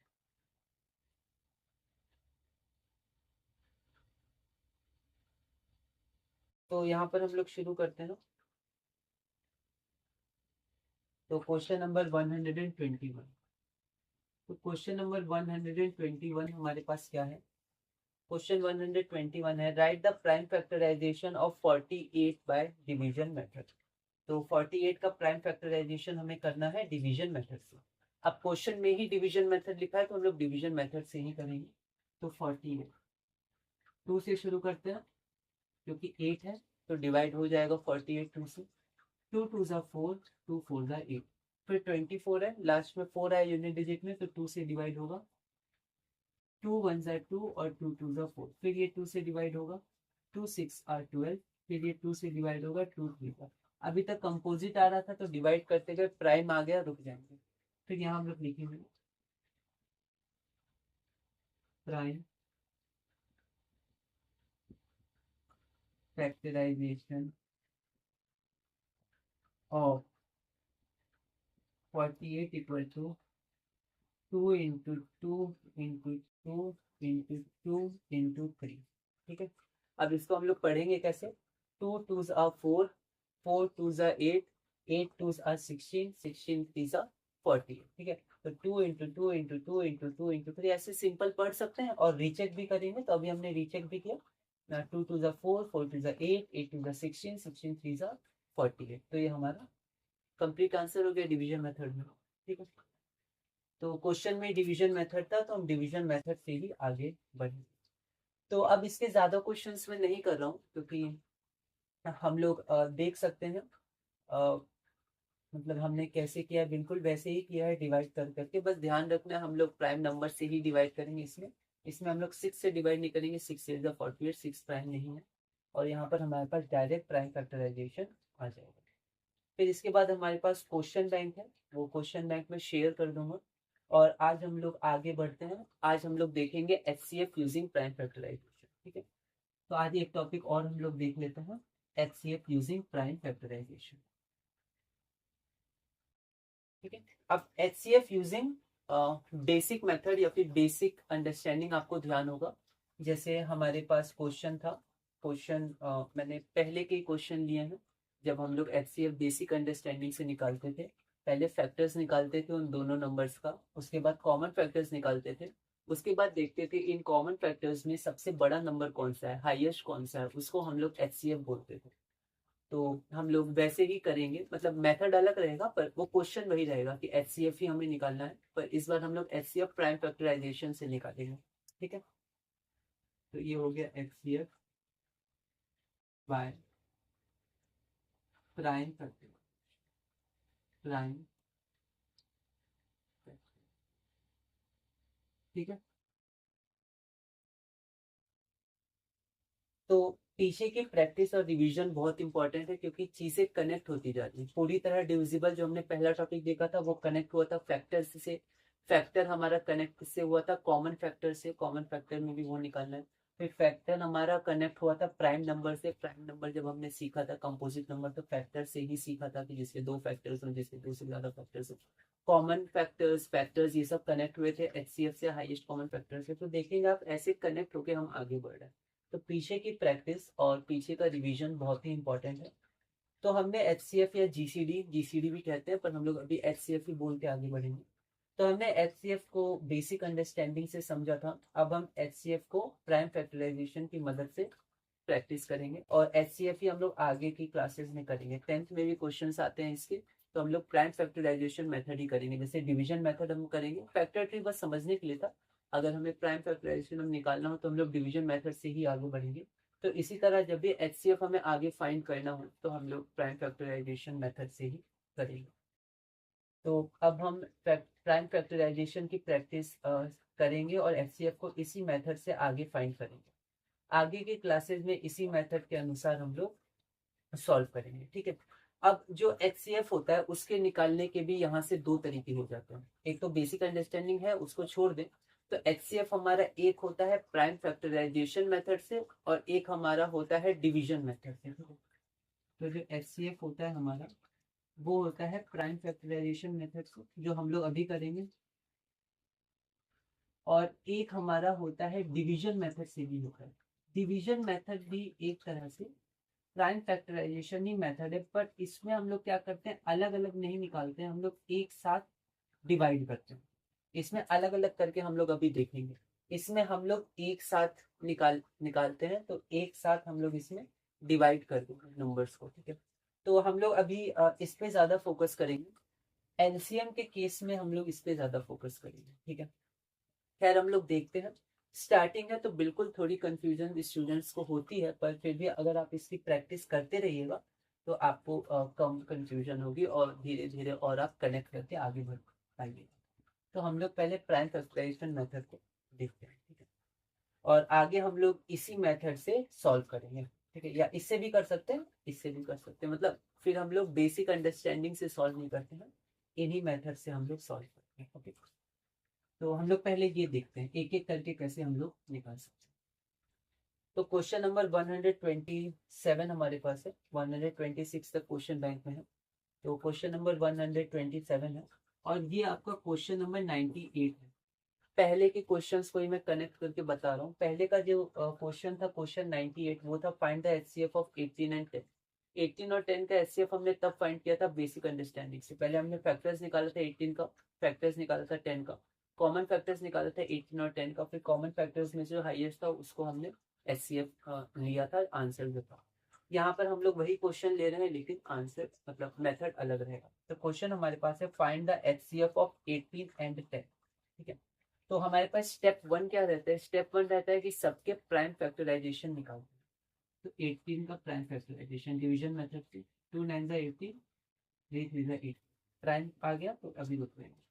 तो यहाँ पर हम लोग शुरू करते हैं ना। तो क्वेश्चन नंबर 121। तो क्वेश्चन नंबर 121 हमारे पास क्या है, क्वेश्चन 121 है write the prime factorization of 48 by division method. तो 48 का प्राइम फैक्टराइजेशन हमें करना है डिवीजन मेथड से। अब क्वेश्चन में ही डिवीजन मेथड लिखा है, तो हम लोग डिवीजन मेथड से ही करेंगे। तो 48 2 से शुरू करते हैं, क्योंकि 8 है तो डिवाइड हो जाएगा 48 2 से। 2 2 जा 4, 2 4 जा 8, फिर 24 है, लास्ट में 4 आया यूनिट डिजिट में, तो 2 से डिवाइड होगा। 2 1 जा 2 और 2 2 जा 4, फिर ये 2 से डिवाइड होगा। 2 6 आर 12, फिर ये 2 से डिवाइड होगा 2 3 का। अभी तक कंपोजिट आ रहा था, तो डिवाइड करते गए प्राइम आ गया, रुक जाएंगे। फिर यहाँ हम लोग लिखेंगे prime factorization of 48 equal to 2 into 2 into 2 into 2 into 3। ठीक है, अब इसको हम लोग पढ़ेंगे कैसे। 2 2 आर 4, 4 2 जा 8, 8 2 आर 16, 16 3 जा 40। ठीक है, तो 2 इंटू 2 इंटू 2 इंटू 2 इंटू 3 ऐसे सिंपल पढ़ सकते हैं, और रीचेक भी करेंगे, तो अभी हमने रीचेक भी किया। 2 2 जा 4, 4 2 जा 8, 8 2 जा 16, 16 3 जा 48। तो ये हमारा कंप्लीट आंसर हो गया डिवीजन मेथड में। ठीक है, तो क्वेश्चन में डिवीजन मेथड था, तो हम डिवीजन मेथड से ही आगे बढ़े। तो अब इसके ज्यादा क्वेश्चंस में नहीं कर रहा हूँ, क्योंकि हम लोग देख सकते हैं, अ, मतलब हमने कैसे किया है, बिल्कुल वैसे ही किया है, डिवाइड कर करके। बस ध्यान रखना हम लोग प्राइम नंबर से ही डिवाइड करेंगे इसमें। इसमें हम लोग 6 से डिवाइड नहीं करेंगे, 6 इज द 48, 6 प्राइम नहीं है। और यहाँ पर हमारे पास डायरेक्ट प्राइम फैक्टराइजेशन आ जाएगा। फिर इसके बाद हमारे पास क्वेश्चन बैंक है, वो क्वेश्चन बैंक में शेयर कर दूंगा। और आज हम लोग आगे बढ़ते हैं। आज हम लोग देखेंगे एचसीएफ यूजिंग प्राइम फैक्टराइजेशन। ठीक है, तो आज एक टॉपिक और हम लोग देख लेते हैं, एचसीएफ यूजिंग प्राइम फैक्टराइजेशन। ठीक है, अब एचसीएफ यूजिंग बेसिक मेथड या फिर बेसिक अंडरस्टैंडिंग आपको ध्यान होगा। जैसे हमारे पास क्वेश्चन था, क्वेश्चन मैंने पहले के क्वेश्चन लिए हैं। जब हम लोग एचसीएफ बेसिक अंडरस्टैंडिंग से निकालते थे, पहले फैक्टर्स निकालते थे उन दोनों नंबर्स का, उसके बाद कॉमन फैक्टर्स निकालते थे, उसके बाद देखते थे इन कॉमन फैक्टर्स में सबसे बड़ा नंबर कौन सा है, हाईएस्ट कौन सा है, उसको हम लोग एचसीएफ बोलते थे। तो हम लोग वैसे ही करेंगे, मतलब मेथड अलग रहेगा पर वो क्वेश्चन वही रहेगा कि एचसीएफ ही हमें निकालना है, पर इस बार हम लोग एचसीएफ प्राइम फैक्टराइजेशन से निकालेंगे। ठीक है, तो ये हो गया HCF by prime factor, prime. ठीक है, तो पीछे की प्रैक्टिस और रिवीजन बहुत इंपॉर्टेंट है, क्योंकि चीजें कनेक्ट होती जाती है पूरी तरह। डिविजिबल जो हमने पहला टॉपिक देखा था वो कनेक्ट हुआ था फैक्टर से, फैक्टर हमारा कनेक्ट से हुआ था कॉमन फैक्टर से, कॉमन फैक्टर में भी वो निकालना है। फिर फैक्टर हमारा कनेक्ट हुआ था प्राइम नंबर से, प्राइम नंबर जब हमने सीखा था कंपोजिट नंबर तो फैक्टर से ही सीखा था कि जिसके दो फैक्टर्स हो, जिसके दो से ज्यादा फैक्टर्स हो। कॉमन फैक्टर्स, फैक्टर्स ये सब कनेक्ट हुए थे एचसीएफ से, हाईएस्ट कॉमन फैक्टर से। तो देखेंगे आप ऐसे कनेक्ट होके हम आगे बढ़ रहे हैं। तो पीछे की प्रैक्टिस और पीछे का रिवीजन बहुत ही इंपॉर्टेंट है। तो हमने एचसीएफ या जीसीडी, जीसीडी भी कहते हैं पर हम लोग अभी एचसीएफ ही बोल के आगे बढ़ेंगे। तो हमने एचसीएफ को बेसिक अंडरस्टैंडिंग से समझा था, अब हम एचसीएफ को प्राइम फैक्टराइजेशन की मदद से प्रैक्टिस करेंगे, और एचसीएफ ही हम लोग आगे की क्लासेस में करेंगे। 10th में भी क्वेश्चंस आते हैं इसके, तो हम लोग प्राइम फैक्टराइजेशन मेथड ही करेंगे। जैसे डिवीजन मेथड हम करेंगे, फैक्टर ट्री बस समझने के लिए था, अगर हमें प्राइम फैक्टराइजेशन हम निकालना हो तो हम लोग डिवीजन मेथड से ही आगे बढ़ेंगे। तो इसी तरह जब भी एचसीएफ हमें आगे फाइंड करना हो तो हम लोग प्राइम फैक्टराइजेशन मेथड से ही करेंगे। तो अब हम प्राइम फैक्टराइजेशन की प्रैक्टिस करेंगे और एचसीएफ को इसी मेथड से आगे फाइंड करेंगे। आगे की क्लासेस में इसी मेथड के अनुसार हम लोग सॉल्व करेंगे। ठीक है, अब जो एचसीएफ होता है उसके निकालने के भी यहाँ से दो तरीके हो जाते हैं। एक तो बेसिक अंडरस्टैंडिंग है, उसको छोड़ दें, तो एचसीएफ हमारा एक होता है प्राइम फैक्टराइजेशन मेथड से और एक हमारा होता है डिवीजन मेथड से। तो जो एचसीएफ होता है हमारा वो होता है प्राइम फैक्टराइजेशन मेथड से, जो हम लोग अभी करेंगे, और एक हमारा होता है डिवीजन मेथड से भी होता है। डिवीजन मेथड भी एक तरह से प्राइम फैक्टराइजेशन ही मेथड है, पर इसमें हम लोग क्या करते हैं, अलग अलग नहीं निकालते हैं, हम लोग एक साथ डिवाइड करते हैं। इसमें अलग अलग करके हम लोग अभी देखेंगे। इसमें हम लोग एक साथ निकालते हैं, तो एक साथ हम लोग इसमें डिवाइड कर देंगे नंबर्स को। ठीक है, तो हम लोग अभी इस पे ज्यादा फोकस करेंगे। एलसीएम के केस में हम लोग इस पे ज्यादा फोकस करेंगे। ठीक है, खैर हम लोग देखते हैं। स्टार्टिंग है तो बिल्कुल थोड़ी कंफ्यूजन स्टूडेंट्स को होती है, पर फिर भी अगर आप इसकी प्रैक्टिस करते रहिएगा तो आपको कम कंफ्यूजन होगी और धीरे धीरे और आप कनेक्ट करके आगे बढ़ पाएंगे। तो हम लोग पहले प्राइम फैक्टराइजेशन मेथड को देखते हैं। ठीक है, और आगे हम लोग इसी मेथड से सॉल्व करेंगे। ठीक है, या इससे भी कर सकते हैं, इससे भी कर सकते हैं, मतलब फिर हम लोग बेसिक अंडरस्टैंडिंग से सॉल्व नहीं करते हैं, इन्हीं मेथड से हम लोग सॉल्व करते हैं। ओके, तो हम लोग पहले ये देखते हैं एक एक करके कैसे हम लोग निकाल सकते हैं। तो क्वेश्चन नंबर 127 हमारे पास है, 126 तक क्वेश्चन बैंक में है। तो क्वेश्चन नंबर 127 है, और ये आपका क्वेश्चन नंबर 98 है। पहले के क्वेश्चंस को ही मैं कनेक्ट करके बता रहा हूँ। पहले का जो क्वेश्चन था, क्वेश्चन 98, वो था find the HCF of 18 and 10। 18 और 10 का एचसीएफ हमने तब फाइंड किया था बेसिक अंडरस्टैंडिंग से। पहले हमने फैक्टर्स निकाला था 18 का, फैक्टर्स निकाला था 10 का, कॉमन फैक्टर्स निकाला था 18 और 10 का, फिर कॉमन फैक्टर्स में जो हाईएस्ट था उसको हमने एचसीएफ लिया था, आंसर जो था। यहाँ पर हम लोग वही क्वेश्चन ले रहे हैं लेकिन आंसर मतलब मेथड अलग रहेगा। तो क्वेश्चन हमारे पास है find the HCF of 18 and 10। ठीक है, तो हमारे पास स्टेप वन क्या रहता है, स्टेप वन रहता है कि सबके प्राइम फैक्टराइजेशन निकालते हैं। तो 18 का प्राइम फैक्टराइजेशन डिवीजन मेथड से, 2 9 18, 3 3 8, प्राइम आ गया तो अभी रुक रहे हैं।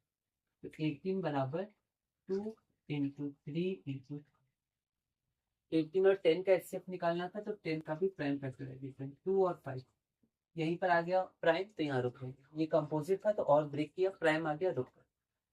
तो 18 बराबर 2 इंटू 3 इंटू 18 और 10 का एचसीएफ निकालना था, तो 10 का भी प्राइम फैक्टराइजेशन 2 और 5 यहीं पर आ गया प्राइम, तो यहाँ रुक गए। ये कंपोजिट था तो और ब्रेक किया, प्राइम आ गया, रुक गए।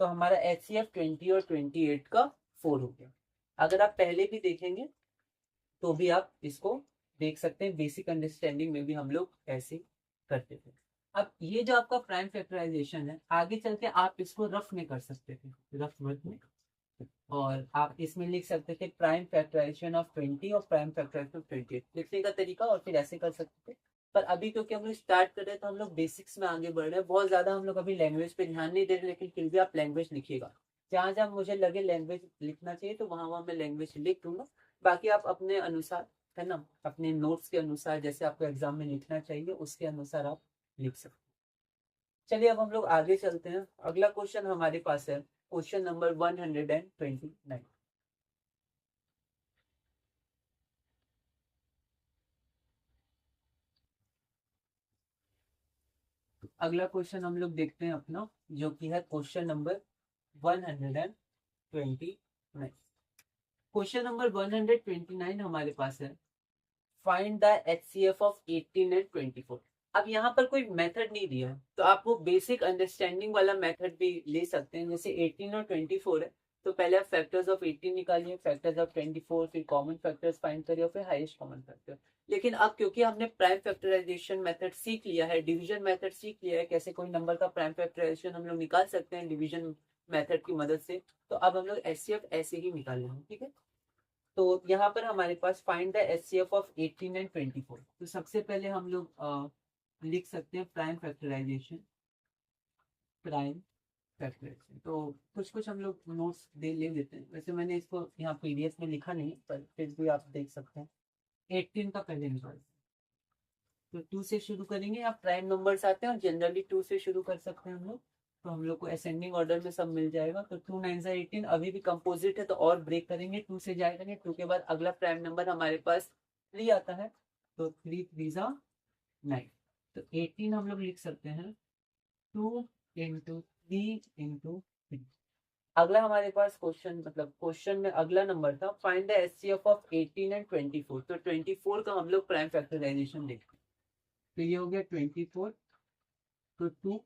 तो हमारा HCF 20 और 28 का 4 हो गया। अगर आप पहले भी देखेंगे तो भी आप इसको देख सकते हैं, बेसिक अंडरस्टैंडिंग में भी हम लोग ऐसे करते थे। अब ये जो आपका प्राइम फैक्टराइजेशन है, आगे चल के आप इसको रफ में कर सकते थे, रफ वर्क में, और आप इसमें लिख सकते थे प्राइम फैक्टराइजेशन ऑफ 20 और प्राइम फैक्टराइजेशन ऑफ 28, लिखने का तरीका, और फिर ऐसे कर सकते थे। पर अभी क्योंकि हम लोग स्टार्ट कर रहे हैं तो हम लोग बेसिक्स में आगे बढ़ रहे हैं, बहुत ज्यादा हम लोग अभी लैंग्वेज पे ध्यान नहीं दे रहे, लेकिन फिर भी आप लैंग्वेज लिखिएगा। जहां जहां मुझे लगे लैंग्वेज लिखना चाहिए तो वहां वहां मैं लैंग्वेज लिख दूंगा। बाकी आप अपने अनुसार, है ना, अपने नोट्स के अनुसार, जैसे आपको एग्जाम में लिखना चाहिए उसके अनुसार आप लिख सकते हैं। चलिए अब हम लोग आगे चलते हैं। अगला क्वेश्चन हमारे पास है क्वेश्चन नंबर 129। अगला क्वेश्चन हम लोग देखते हैं अपना, जो कि है क्वेश्चन नंबर 129। क्वेश्चन नंबर 129 हमारे पास है find the HCF of 18 and 24। अब यहाँ पर कोई मेथड नहीं दिया है, तो आप वो बेसिक अंडरस्टैंडिंग वाला मेथड भी ले सकते हैं। जैसे 18 और 24 है, तो पहले आप फैक्टर्स ऑफ 18 निकालिए, फैक्टर्स ऑफ 24, फिर कॉमन फैक्टर्स फाइंड करिए, और फिर हाईएस्ट कॉमन फैक्टर। लेकिन अब क्योंकि हमने प्राइम फैक्टराइजेशन मेथड सीख लिया है, डिवीजन मेथड सीख लिया है, कैसे कोई नंबर का प्राइम फैक्टराइजेशन हम लोग निकाल सकते हैं डिवीजन मेथड की मदद से, तो अब हम लोग HCF ऐसे ही निकालेंगे, ठीक है। तो यहाँ पर हमारे पास find the HCF of 18 and 24। तो सबसे पहले हम लोग लिख सकते हैं प्राइम फैक्टराइजेशन, प्राइम फैक्टराइजेशन। तो कुछ कुछ हम लोग नोट्स ले लेते हैं, वैसे मैंने इसको यहाँ PDF में लिखा नहीं, पर फिर भी आप देख सकते हैं। 18 का पहले निकाल, तो 2 से शुरू करेंगे। आप प्राइम नंबर्स आते हैं और जनरली 2 से शुरू कर सकते हैं हम लोग, तो हम लोग को असेंडिंग ऑर्डर में सब मिल जाएगा। तो 2 9 18, अभी भी कंपोजिट है तो और ब्रेक करेंगे, 2 से जाएगा, 2 के बाद अगला प्राइम नंबर हमारे पास 3 आता है, तो 3 3 9। तो 18 हम लोग लिख सकते हैं 2 इंटू 3 इंटू 3। अगला हमारे पास क्वेश्चन, मतलब क्वेश्चन में अगला नंबर था find the HCF of 18 and 24। तो 24 का हम लोग प्राइम फैक्टराइजेशन देखते हैं। तो ये हो गया 24, तो 2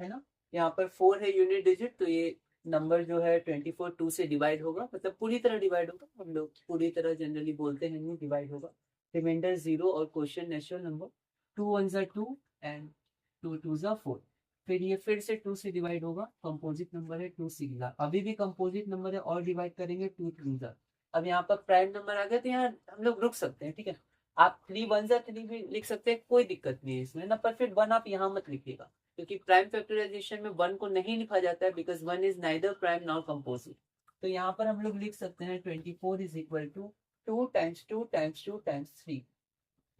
है ना, यहाँ पर 4 है यूनिट डिजिट, तो ये नंबर जो है 24 2 से डिवाइड होगा, मतलब पूरी तरह डिवाइड होगा, हम लोग पूरी तरह जनरली बोलते हैं नहीं, डिवाइड होगा। रिमाइंडर 0 और क्वेश्चन नेचुरल नंबर, 2 1 2 एंड 2 2 4। फिर ये फिर से 2 से डिवाइड होगा, कंपोजिट नंबर है 2 सिंगुलर, अभी भी कंपोजिट नंबर है, और डिवाइड करेंगे 2 3 अब यहाँ पर प्राइम नंबर आ गया, तो यहाँ हम लोग रुक सकते हैं, ठीक है। आप 3 1 3 भी लिख सकते हैं, कोई दिक्कत नहीं है इसमें ना, पर फिर 1 आप यहाँ मत लिखिएगा, क्योंकि प्राइम फैक्टराइजेशन में 1 को नहीं लिखा जाता है, because 1 is neither prime nor composite. तो यहाँ पर हम लोग लिख सकते हैं 24 is equal to 2 times 2 times 2 times 3,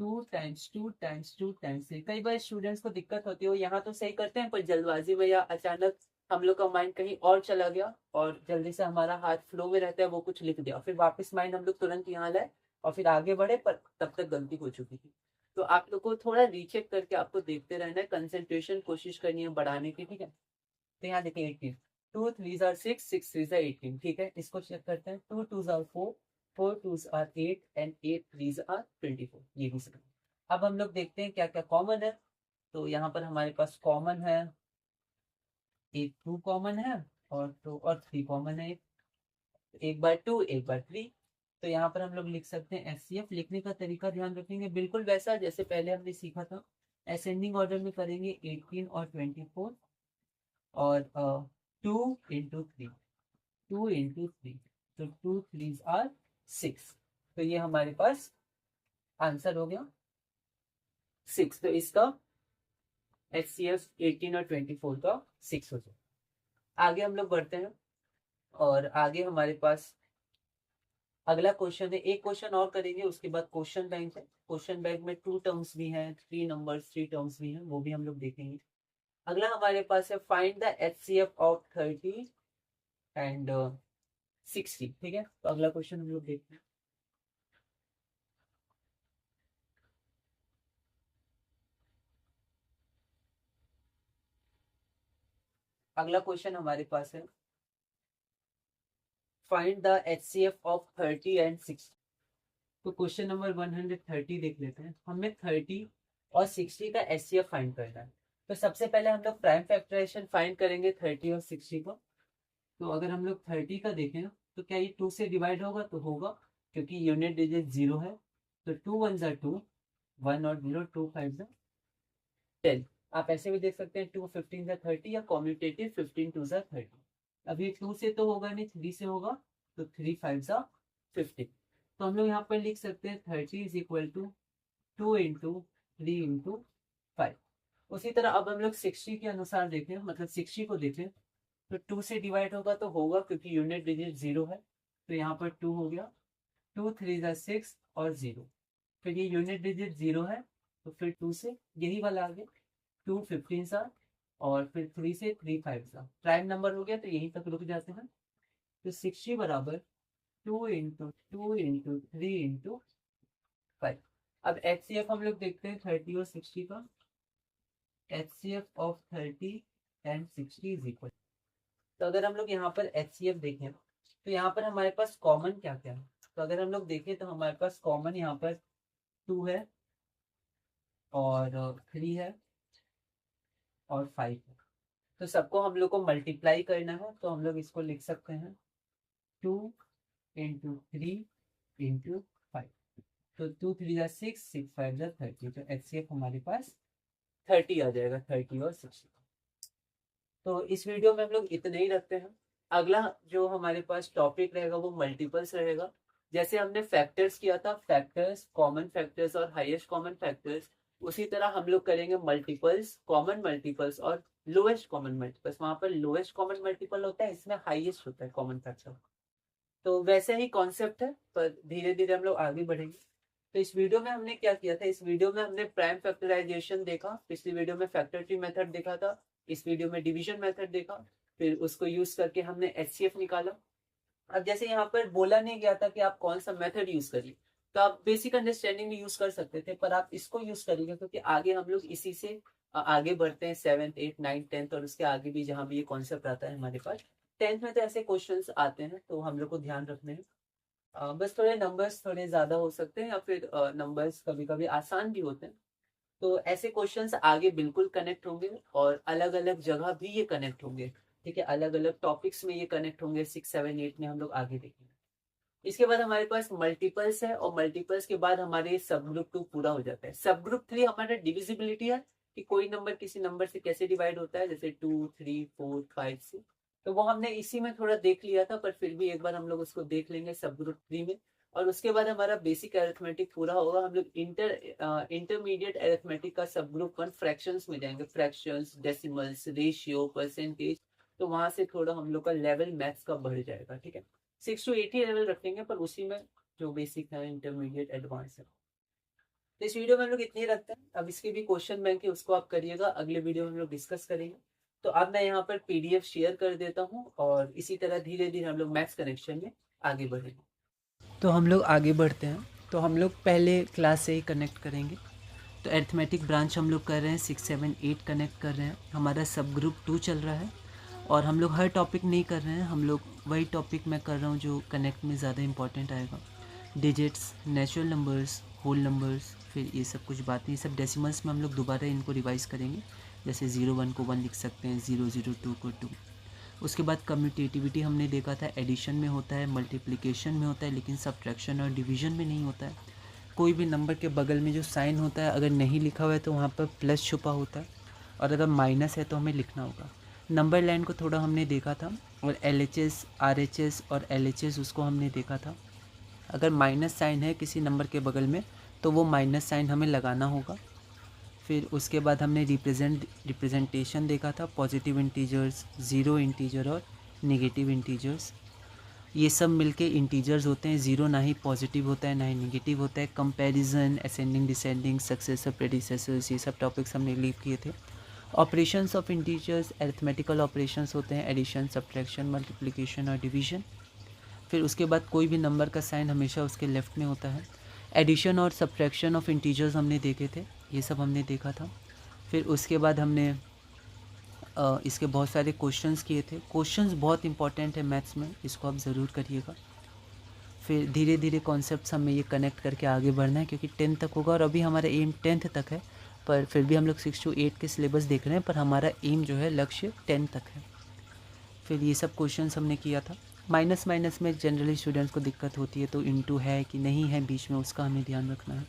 2 times 2 times 2 times 3। कई बार स्टूडेंट्स को दिक्कत होती है, वो यहाँ तो सही करते हैं, पर जल्दबाजी में या अचानक हम लोग का माइंड कहीं और चला गया, और जल्दी से हमारा हाथ फ्लो में रहता है, वो कुछ लिख दिया, फिर वापस माइंड हम लोग तुरंत यहाँ लाए और फिर आगे बढ़े, पर तब तक गलती हो चुकी थी। तो आप लोग को थोड़ा रीचेक करके आपको देखते रहना है, कंसेंट्रेशन कोशिश करनी है बढ़ाने की, ठीक है। तो यहाँ देखिए 18, 2 3 6 6 3 18, ठीक है। इसको चेक करते हैं, 2 2 4, 4 2 8 एंड 8 3 24, ये भी सही। अब हम लोग देखते हैं क्या क्या कॉमन है। तो यहाँ पर हमारे पास कॉमन है, एक 2 कॉमन है, और 2 और 3 कॉमन है, एक बार 2 एक बार 3। तो यहाँ पर हम लोग लिख सकते हैं HCF। लिखने का तरीका ध्यान रखेंगे बिल्कुल वैसा जैसे पहले हमने सीखा था, असेंडिंग ऑर्डर में करेंगे 18 और 24, और 2 इंटू 3, 2 इंटू 3, तो 2 3 6। तो ये हमारे पास आंसर हो गया 6। तो इसका HCF 18 और 24 का 6 हो जाए। आगे हम लोग बढ़ते हैं, और आगे हमारे पास अगला क्वेश्चन है, एक क्वेश्चन और करेंगे, उसके बाद क्वेश्चन बैंक है। क्वेश्चन बैंक में 2 टर्म्स भी हैं, 3 नंबर्स 3 टर्म्स भी हैं, वो भी हम लोग देखेंगे। अगला हमारे पास है find the HCF of 30 and 60, ठीक है। तो अगला क्वेश्चन हम लोग देखते हैं। अगला क्वेश्चन हमारे पास है find the HCF of 30 and 60। तो क्वेश्चन नंबर 130 देख लेते हैं। हमें 30 और 60 का HCF फाइंड करना है। तो सबसे पहले हम लोग प्राइम फैक्टराइजेशन फाइंड करेंगे 30 और 60 को। तो अगर हम लोग 30 का देखें तो क्या ये 2 से डिवाइड होगा? तो होगा, क्योंकि यूनिट डिजिट 0 है। तो 2 1 ज़ा 2, 1 और 0, 2 5 ज़ा 10। आप ऐसे भी देख सकते हैं 2 15 ज़ा 30 या कॉम्यूटेटिव 15 2 ज़ा 30। अब ये 2 से तो होगा नहीं, 3 से होगा, तो 3 5 ज़ा 15। तो हम लोग यहाँ पर लिख सकते हैं 30 is equal to 2 into 3 into 5। उसी तरह अब हम लोग 60 के अनुसार देखें, मतलब 60 को देखें, तो 2 से डिवाइड होगा तो होगा, क्योंकि यूनिट डिजिट 0 है। तो यहाँ पर 2 हो गया, 2 3 ज़ा 6 और 0। फिर ये यूनिट डिजिट 0 है, तो फिर 2 से यही वाला आ गया, 2 15 सा, और फिर 3 से 3 5 सा। प्राइम नंबर हो गया तो यहीं तक रुक जाते हैं। तो 60 बराबर 2 इंटू 2 इंटू 3 इंटू 5। अब HCF हम लोग देखते हैं 30 और 60 का। HCF of 30 and 60 is equal. तो अगर हम लोग यहाँ पर HCF देखें तो यहाँ पर हमारे पास कॉमन क्या क्या है? तो अगर हम लोग देखें तो हमारे पास कॉमन यहाँ पर 2 है और 3 है और 5 है। तो सबको हम लोग को मल्टीप्लाई करना है, तो हम लोग इसको लिख सकते हैं 2 इंटू 3 इंटू 5। तो 2 3 ज़ा 6, 6 5 ज़ा 30। तो HCF हमारे पास 30 आ जाएगा, 30 और 60। तो इस वीडियो में हम लोग इतने ही रखते हैं। अगला जो हमारे पास टॉपिक रहेगा वो मल्टीपल्स रहेगा। जैसे हमने फैक्टर्स किया था, फैक्टर्स, कॉमन फैक्टर्स और हाईएस्ट कॉमन फैक्टर्स, उसी तरह हम लोग करेंगे मल्टीपल्स, कॉमन मल्टीपल्स और लोएस्ट कॉमन मल्टीपल्स। वहां पर लोएस्ट कॉमन मल्टीपल होता है, इसमें हाईएस्ट होता है कॉमन फैक्टर। तो वैसे ही कॉन्सेप्ट है, पर धीरे धीरे हम लोग आगे बढ़ेंगे। तो इस वीडियो में हमने क्या किया था? इस वीडियो में हमने प्राइम फैक्टराइजेशन देखा, पिछली वीडियो में फैक्टर ट्री मेथड देखा था, इस वीडियो में डिवीजन मेथड देखा, फिर उसको यूज करके हमने HCF निकाला। अब जैसे यहाँ पर बोला नहीं गया था कि आप कौन सा मेथड यूज करिए, तो आप बेसिक अंडरस्टैंडिंग भी यूज कर सकते थे, पर आप इसको यूज करेंगे क्योंकि आगे हम लोग इसी से आगे बढ़ते हैं 7th 8th 9th 10th और उसके आगे भी, जहाँ भी ये कॉन्सेप्ट आता है हमारे पास। 10th में तो ऐसे क्वेश्चंस आते हैं, तो हम लोग को ध्यान रखने हैं। बस थोड़े नंबर्स थोड़े ज्यादा हो सकते हैं, या फिर नंबर्स कभी कभी आसान भी होते हैं। तो ऐसे क्वेश्चंस आगे बिल्कुल कनेक्ट होंगे, और अलग अलग जगह भी ये कनेक्ट होंगे। ठीक है, अलग अलग टॉपिक्स में ये कनेक्ट होंगे। 6 7 8 में हम लोग आगे देखेंगे। इसके बाद हमारे पास मल्टीपल्स है, और मल्टीपल्स के बाद हमारे सब ग्रुप 2 पूरा हो जाता है। सब ग्रुप 3 हमारा डिविजिबिलिटी है, कि कोई नंबर किसी नंबर से कैसे डिवाइड होता है, जैसे 2 3 4 5 से। तो वो हमने इसी में थोड़ा देख लिया था, पर फिर भी एक बार हम लोग उसको देख लेंगे सब ग्रुप 3 में। और उसके बाद हमारा बेसिक अरिथमेटिक पूरा होगा। हम लोग इंटरमीडिएट अरिथमेटिक का सब ग्रुप 1 फ्रैक्शंस में जाएंगे, फ्रैक्शंस, डेसिमल्स, रेशियो, परसेंटेज। तो वहां से थोड़ा हम लोग का लेवल मैथ्स का बढ़ जाएगा। ठीक है, 6 to 8 ही लेवल रखेंगे, पर उसी में जो बेसिक है, इंटरमीडिएट, एडवांस है। तो इस वीडियो में हम लोग इतने ही रखते हैं। अब इसके भी क्वेश्चन बैंक है, उसको आप करिएगा, अगले वीडियो में हम लोग डिस्कस करेंगे। तो अब मैं यहाँ पर PDF शेयर कर देता हूँ, और इसी तरह धीरे धीरे हम लोग मैथ्स कनेक्शन में आगे बढ़ेंगे। तो हम लोग आगे बढ़ते हैं। तो हम लोग पहले क्लास से ही कनेक्ट करेंगे। तो अरिथमेटिक ब्रांच हम लोग कर रहे हैं, 6 7 8 कनेक्ट कर रहे हैं। हमारा सब ग्रुप 2 चल रहा है, और हम लोग हर टॉपिक नहीं कर रहे हैं, हम लोग वही टॉपिक मैं कर रहा हूँ जो कनेक्ट में ज़्यादा इंपॉर्टेंट आएगा। Digits, natural numbers, whole numbers, फिर ये सब कुछ बातें, ये सब डेसिमल्स में हम लोग दोबारा इनको रिवाइज़ करेंगे। जैसे 0 1 को 1 लिख सकते हैं, 0 0 2 को 2। उसके बाद कम्यूटेटिविटी हमने देखा था, एडिशन में होता है, मल्टीप्लिकेशन में होता है, लेकिन सब्ट्रैक्शन और डिवीजन में नहीं होता है। कोई भी नंबर के बगल में जो साइन होता है, अगर नहीं लिखा हुआ है तो वहाँ पर प्लस छुपा होता है, और अगर माइनस है तो हमें लिखना होगा। नंबर लाइन को थोड़ा हमने देखा था, और LHS, RHS और LHS उसको हमने देखा था। अगर माइनस साइन है किसी नंबर के बगल में, तो वो माइनस साइन हमें लगाना होगा। फिर उसके बाद हमने रिप्रेजेंटेशन देखा था, पॉजिटिव इंटीजर्स, ज़ीरो इंटीजर और नेगेटिव इंटीजर्स। ये सब मिलके इंटीजर्स होते हैं। ज़ीरो ना ही पॉजिटिव होता है ना ही नेगेटिव होता है। Comparison, ascending descending, successor, predecessors, ये सब टॉपिक्स हमने लीव किए थे। Operations of integers, arithmetical operations होते हैं, एडिशन, सब्ट्रैक्शन, मल्टीप्लिकेशन और डिवीजन। फिर उसके बाद कोई भी नंबर का साइन हमेशा उसके लेफ़्ट में होता है। एडिशन और सब्ट्रैक्शन ऑफ इंटीजर्स हमने देखे थे, ये सब हमने देखा था। फिर उसके बाद हमने इसके बहुत सारे क्वेश्चंस किए थे। क्वेश्चंस बहुत इंपॉर्टेंट है मैथ्स में, इसको आप ज़रूर करिएगा। फिर धीरे धीरे कॉन्सेप्ट्स हमें ये कनेक्ट करके आगे बढ़ना है, क्योंकि 10th तक होगा, और अभी हमारा एम 10th तक है, पर फिर भी हम लोग 6 to 8 के सिलेबस देख रहे हैं, पर हमारा एम जो है, लक्ष्य 10 तक है। फिर ये सब क्वेश्चंस हमने किया था। माइनस माइनस में जनरली स्टूडेंट्स को दिक्कत होती है, तो इनटू है कि नहीं है बीच में, उसका हमें ध्यान रखना है।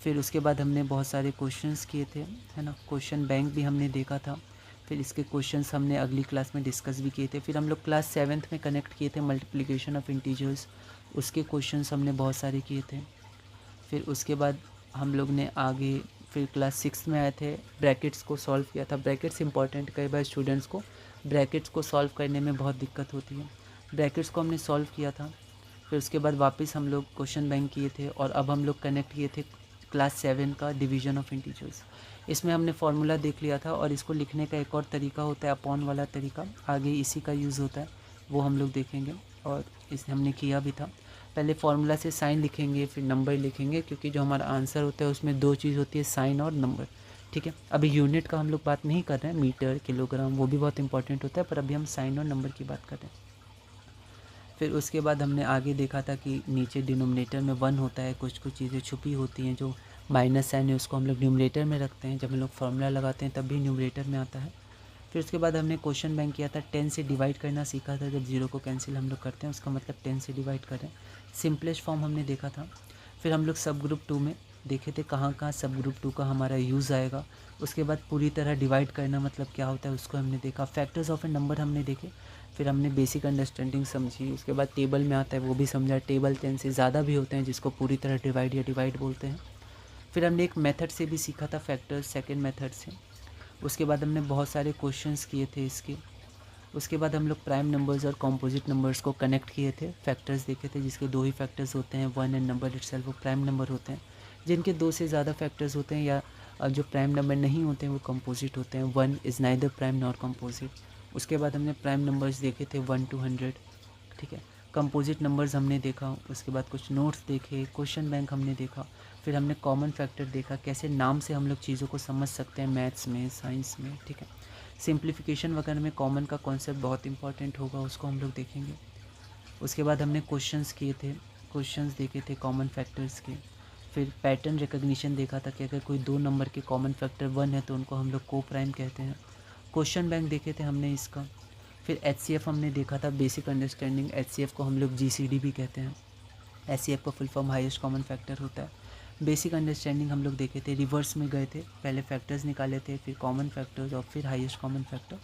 फिर उसके बाद हमने बहुत सारे क्वेश्चंस किए थे, है ना। क्वेश्चन बैंक भी हमने देखा था। फिर इसके क्वेश्चंस हमने अगली क्लास में डिस्कस भी किए थे। फिर हम लोग क्लास 7th में कनेक्ट किए थे मल्टीप्लिकेशन ऑफ इंटीजर्स, उसके क्वेश्चंस हमने बहुत सारे किए थे। फिर उसके बाद हम लोग ने आगे फिर क्लास 6 में आए थे, ब्रैकेट्स को सॉल्व किया था। ब्रैकेट्स इंपॉर्टेंट, कई बार स्टूडेंट्स को ब्रैकेट्स को सॉल्व करने में बहुत दिक्कत होती है। ब्रैकेट्स को हमने सॉल्व किया था। फिर उसके बाद वापस हम लोग क्वेश्चन बैंक किए थे, और अब हम लोग कनेक्ट किए थे क्लास 7 का डिवीजन ऑफ इंटीजर्स। इसमें हमने फार्मूला देख लिया था, और इसको लिखने का एक और तरीका होता है अपॉन वाला तरीका, आगे इसी का यूज़ होता है, वो हम लोग देखेंगे, और इसे हमने किया भी था। पहले फार्मूला से साइन लिखेंगे, फिर नंबर लिखेंगे, क्योंकि जो हमारा आंसर होता है उसमें दो चीज़ होती है, साइन और नंबर, ठीक है। अभी यूनिट का हम लोग बात नहीं कर रहे हैं, मीटर किलोग्राम वो भी बहुत इंपॉर्टेंट होता है, पर अभी हम साइन और नंबर की बात कर रहे हैं। फिर उसके बाद हमने आगे देखा था कि नीचे डिनोमिनेटर में 1 होता है, कुछ कुछ चीज़ें छुपी होती हैं, जो माइनस साइन है उसको हम लोग न्यूमरेटर में रखते हैं, जब हम लोग फार्मूला लगाते हैं तब भी न्यूमरेटर में आता है। फिर उसके बाद हमने क्वेश्चन बैंक किया था, 10 से डिवाइड करना सीखा था, जब 0 को कैंसिल हम लोग करते हैं उसका मतलब 10 से डिवाइड करें, सिंपलेस्ट फॉर्म हमने देखा था। फिर हम लोग सब ग्रुप 2 में देखे थे कहाँ कहाँ सब ग्रुप 2 का हमारा यूज़ आएगा। उसके बाद पूरी तरह डिवाइड करना मतलब क्या होता है उसको हमने देखा। फैक्टर्स ऑफ ए नंबर हमने देखे। फिर हमने बेसिक अंडरस्टैंडिंग समझी। उसके बाद टेबल में आता है वो भी समझा, टेबल 10 से ज़्यादा भी होते हैं जिसको पूरी तरह डिवाइड या डिवाइड बोलते हैं। फिर हमने एक मेथड से भी सीखा था, फैक्टर्स, सेकेंड मेथड से। उसके बाद हमने बहुत सारे क्वेश्चंस किए थे इसके। उसके बाद हम लोग प्राइम नंबर्स और कॉम्पोजिट नंबर्स को कनेक्ट किए थे, फैक्टर्स देखे थे जिसके दो ही फैक्टर्स होते हैं, 1 एंड नंबर इटसेल्फ, वो प्राइम नंबर होते हैं। जिनके 2 से ज़्यादा फैक्टर्स होते हैं या जो प्राइम नंबर नहीं होते हैं वो कंपोजिट होते हैं। 1 is neither prime nor composite. उसके बाद हमने प्राइम नंबर्स देखे थे 1 to 100, ठीक है। कंपोजिट नंबर्स हमने देखा। उसके बाद कुछ नोट्स देखे, क्वेश्चन बैंक हमने देखा। फिर हमने कॉमन फैक्टर देखा, कैसे नाम से हम लोग चीज़ों को समझ सकते हैं मैथ्स में, साइंस में, ठीक है। सिंप्लीफिकेशन वगैरह में कॉमन का कॉन्सेप्ट बहुत इंपॉर्टेंट होगा, उसको हम लोग देखेंगे। उसके बाद हमने क्वेश्चंस किए थे, क्वेश्चंस देखे थे कॉमन फैक्टर्स के। फिर पैटर्न रिकग्निशन देखा था कि अगर कोई 2 नंबर के कॉमन फैक्टर 1 है तो उनको हम लोग को प्राइम कहते हैं। क्वेश्चन बैंक देखे थे हमने इसका। फिर HCF हमने देखा था, बेसिक अंडरस्टैंडिंग। HCF को हम लोग GCD भी कहते हैं। HCF का full form highest common factor होता है। बेसिक अंडरस्टैंडिंग हम लोग देखे थे, रिवर्स में गए थे, पहले फैक्टर्स निकाले थे, फिर कॉमन फैक्टर्स और फिर हाईएस्ट कॉमन फैक्टर।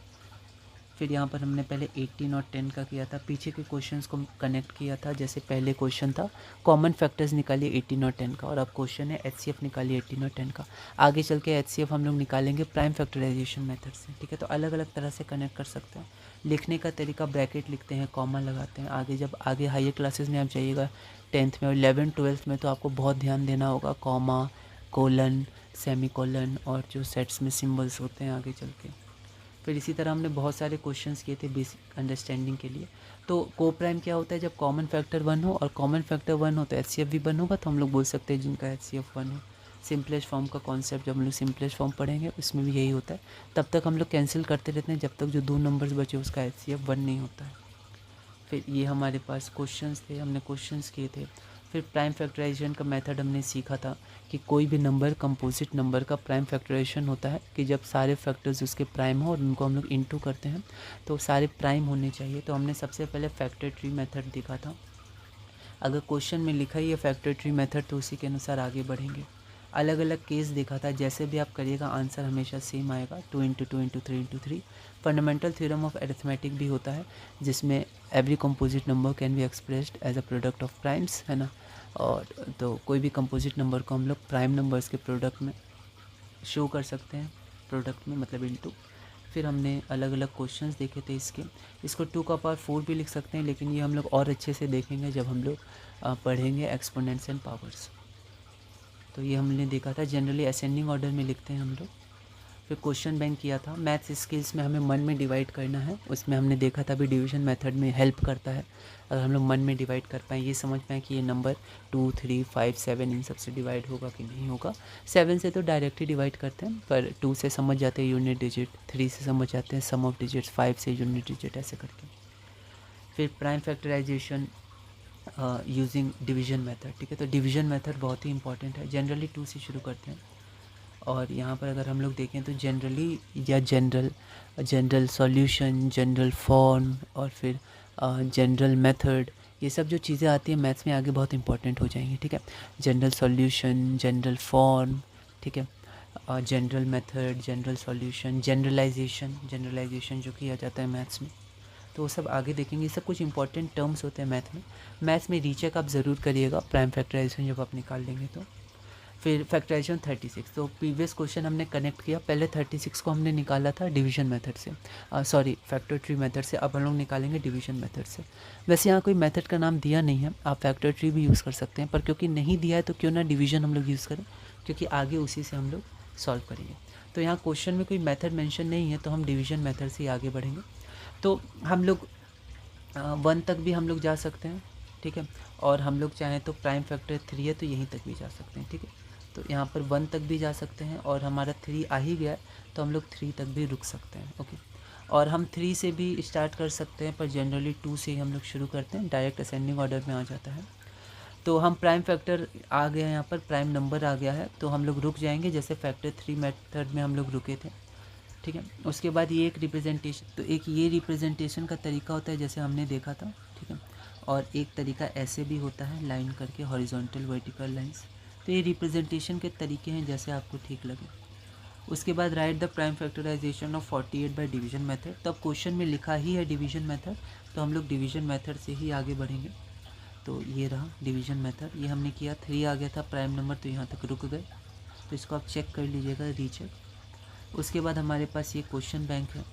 फिर यहाँ पर हमने पहले 18 और 10 का किया था, पीछे के क्वेश्चंस को कनेक्ट किया था। जैसे पहले क्वेश्चन था कॉमन फैक्टर्स निकालिए 18 और 10 का, और अब क्वेश्चन है HCF निकालिए 18 और 10 का। आगे चल के HCF हम लोग निकालेंगे प्राइम फैक्टराइजेशन मेथड से, ठीक है। तो अलग अलग तरह से कनेक्ट कर सकते हैं। लिखने का तरीका, ब्रैकेट लिखते हैं, कॉमा लगाते हैं। आगे जब आगे हायर क्लासेस में आप जाइएगा 10th में और 11th 12th में, तो आपको बहुत ध्यान देना होगा कॉमा, कोलन, सेमी कोलन और जो सेट्स में सिम्बल्स होते हैं आगे चल के। फिर इसी तरह हमने बहुत सारे क्वेश्चंस किए थे बेसिक अंडरस्टैंडिंग के लिए। तो को प्राइम क्या होता है, जब कॉमन फैक्टर 1 हो और कॉमन फैक्टर 1 हो तो HCF भी 1 होगा, तो हम लोग बोल सकते हैं जिनका HCF 1 हो। सिंपलेस्ट फॉर्म का कॉन्सेप्ट जब हम लोग सिंपलेस्ट फॉर्म पढ़ेंगे उसमें भी यही होता है। तब तक हम लोग कैंसिल करते रहते हैं जब तक जो 2 नंबर्स बचे उसका HCF 1 नहीं होता है। फिर ये हमारे पास क्वेश्चंस थे, हमने क्वेश्चंस किए थे। फिर प्राइम फैक्टराइजेशन का मेथड हमने सीखा था कि कोई भी नंबर कंपोजिट नंबर का प्राइम फैक्टराइजेशन होता है कि जब सारे फैक्टर्स उसके प्राइम हो और उनको हम लोग इनटू करते हैं तो सारे प्राइम होने चाहिए। तो हमने सबसे पहले फैक्टर ट्री मेथड देखा था। अगर क्वेश्चन में लिखा ही है फैक्टर ट्री मेथड तो उसी के अनुसार आगे बढ़ेंगे। अलग अलग केस देखा था, जैसे भी आप करिएगा आंसर हमेशा सेम आएगा, 2 × 2 × 3 × 3। फंडामेंटल थ्योरम ऑफ अरिथमेटिक भी होता है जिसमें every composite number can be expressed as a product of primes, है ना। और तो कोई भी कंपोजिट नंबर को हम लोग प्राइम नंबर्स के प्रोडक्ट में शो कर सकते हैं, प्रोडक्ट में मतलब इनटू। फिर हमने अलग अलग क्वेश्चंस देखे थे इसको 2 का पावर 4 भी लिख सकते हैं, लेकिन ये हम लोग और अच्छे से देखेंगे जब हम लोग पढ़ेंगे एक्सपोनेंट्स एंड पावर्स। तो ये हमने देखा था, जनरली असेंडिंग ऑर्डर में लिखते हैं हम लोग। फिर क्वेश्चन बैंक किया था। मैथ्स स्किल्स में हमें मन में डिवाइड करना है, उसमें हमने देखा था भी डिवीजन मेथड में हेल्प करता है। अगर हम लोग मन में डिवाइड कर पाएँ, ये समझ पाएँ कि ये नंबर 2, 3, 5, 7 इन सब से डिवाइड होगा कि नहीं होगा। 7 से तो डायरेक्टली डिवाइड करते हैं, पर 2 से समझ जाते हैं यूनिट डिजिट, 3 से समझ जाते हैं सम ऑफ डिजिट्स, 5 से यूनिट डिजिट, ऐसे करके। फिर prime factorization using division method, ठीक है। तो डिवीजन मेथड बहुत ही इंपॉर्टेंट है, जनरली 2 से शुरू करते हैं। और यहाँ पर अगर हम लोग देखें तो जनरली या जनरल सॉल्यूशन, जनरल फॉर्म और फिर जनरल मेथड, ये सब जो चीज़ें आती हैं मैथ्स में आगे बहुत इंपॉर्टेंट हो जाएंगी, ठीक है। जनरल सॉल्यूशन, जनरल फॉर्म, ठीक है, general method, general solution, generalization जो किया जाता है मैथ्स में, तो वो सब आगे देखेंगे। ये सब कुछ इंपॉर्टेंट टर्म्स होते हैं मैथ्स में रीचेक आप ज़रूर करिएगा प्राइम फैक्टराइजेशन जब आप निकाल लेंगे तो। फिर फैक्टराइजेशन 36, तो प्रीवियस क्वेश्चन हमने कनेक्ट किया, पहले 36 को हमने निकाला था डिवीजन मेथड से, सॉरी फैक्टर ट्री मेथड से, अब हम लोग निकालेंगे डिवीजन मेथड से। वैसे यहाँ कोई मेथड का नाम दिया नहीं है, आप फैक्टर ट्री भी यूज़ कर सकते हैं, पर क्योंकि नहीं दिया है तो क्यों ना डिवीजन हम लोग यूज़ करें, क्योंकि आगे उसी से हम लोग सॉल्व करेंगे। तो यहाँ क्वेश्चन में कोई मेथड मेंशन नहीं है तो हम डिवीजन मेथड से ही आगे बढ़ेंगे। तो हम लोग 1 तक भी हम लोग जा सकते हैं, ठीक है, और हम लोग चाहें तो प्राइम फैक्टर 3 है तो यहीं तक भी जा सकते हैं, ठीक है। तो यहाँ पर 1 तक भी जा सकते हैं और हमारा 3 आ ही गया है तो हम लोग 3 तक भी रुक सकते हैं, ओके। और हम 3 से भी स्टार्ट कर सकते हैं, पर जनरली 2 से ही हम लोग शुरू करते हैं, डायरेक्ट असेंडिंग ऑर्डर में आ जाता है। तो हम प्राइम फैक्टर आ गया है, यहाँ पर प्राइम नंबर आ गया है तो हम लोग रुक जाएंगे, जैसे फैक्टर 3 मेथड में हम लोग रुके थे, ठीक है। उसके बाद ये एक रिप्रेजेंटेशन, तो एक ये रिप्रेजेंटेशन का तरीका होता है जैसे हमने देखा था, ठीक है, और एक तरीका ऐसे भी होता है लाइन करके, हॉरिजॉन्टल वर्टिकल लाइंस। तो ये रिप्रेजेंटेशन के तरीके हैं जैसे आपको ठीक लगे। उसके बाद write the prime factorization of 48 by division method, तब क्वेश्चन में लिखा ही है डिवीजन मेथड तो हम लोग डिवीजन मेथड से ही आगे बढ़ेंगे। तो ये रहा डिवीजन मेथड, ये हमने किया, 3 आ गया था प्राइम नंबर तो यहाँ तक रुक गए, तो इसको आप चेक कर लीजिएगा, रीचेक। उसके बाद हमारे पास ये क्वेश्चन बैंक है,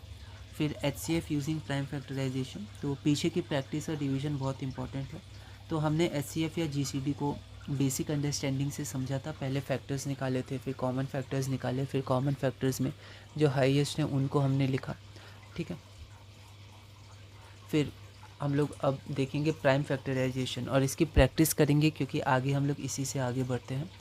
फिर HCF यूजिंग प्राइम फैक्टराइजेशन, तो पीछे की प्रैक्टिस और रिवीजन बहुत इंपॉर्टेंट है। तो हमने HCF या GCD को बेसिक अंडरस्टैंडिंग से समझा था, पहले फैक्टर्स निकाले थे, फिर कॉमन फैक्टर्स निकाले, फिर कॉमन फैक्टर्स में जो हाईएस्ट हैं उनको हमने लिखा, ठीक है। फिर हम लोग अब देखेंगे प्राइम फैक्टराइजेशन और इसकी प्रैक्टिस करेंगे क्योंकि आगे हम लोग इसी से आगे बढ़ते हैं।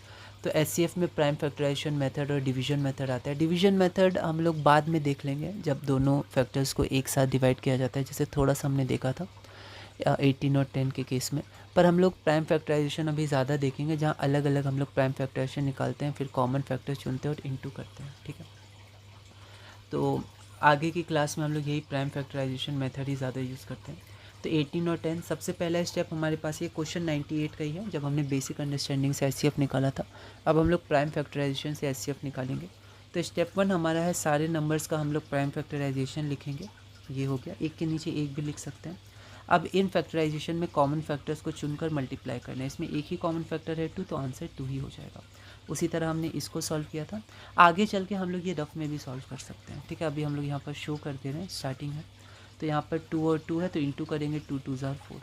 तो HCF में प्राइम फैक्टराइजेशन मेथड और डिवीजन मेथड आता है। डिवीजन मेथड हम लोग बाद में देख लेंगे जब दोनों फैक्टर्स को एक साथ डिवाइड किया जाता है, जैसे थोड़ा सा हमने देखा था 18 और 10 के केस में। पर हम लोग प्राइम फैक्टराइजेशन अभी ज़्यादा देखेंगे जहाँ अलग अलग हम लोग प्राइम फैक्टराइजेशन निकालते हैं, फिर कॉमन फैक्टर चुनते हैं और इनटू करते हैं, ठीक है। तो आगे की क्लास में हम लोग यही प्राइम फैक्टराइजेशन मेथड ही ज़्यादा यूज़ करते हैं। तो 18 और 10 सबसे पहला स्टेप हमारे पास ये क्वेश्चन 98 का ही है, जब हमने बेसिक अंडरस्टैंडिंग से HCF निकाला था। अब हम लोग प्राइम फैक्टराइजेशन से HCF निकालेंगे। तो स्टेप 1 हमारा है सारे नंबर्स का हम लोग प्राइम फैक्टराइजेशन लिखेंगे, ये हो गया, एक के नीचे एक भी लिख सकते हैं। अब इन फैक्टराइजेशन में कॉमन फैक्टर्स को चुनकर मल्टीप्लाई करना है, इसमें एक ही कॉमन फैक्टर है 2 तो आंसर 2 ही हो जाएगा। उसी तरह हमने इसको सॉल्व किया था, आगे चल के हम लोग ये रफ में भी सॉल्व कर सकते हैं, ठीक है। अभी हम लोग यहाँ पर शो कर दे रहे हैं, स्टार्टिंग है तो यहाँ पर 2 और 2 है तो इंटू करेंगे, 2 2 ज़ार 4।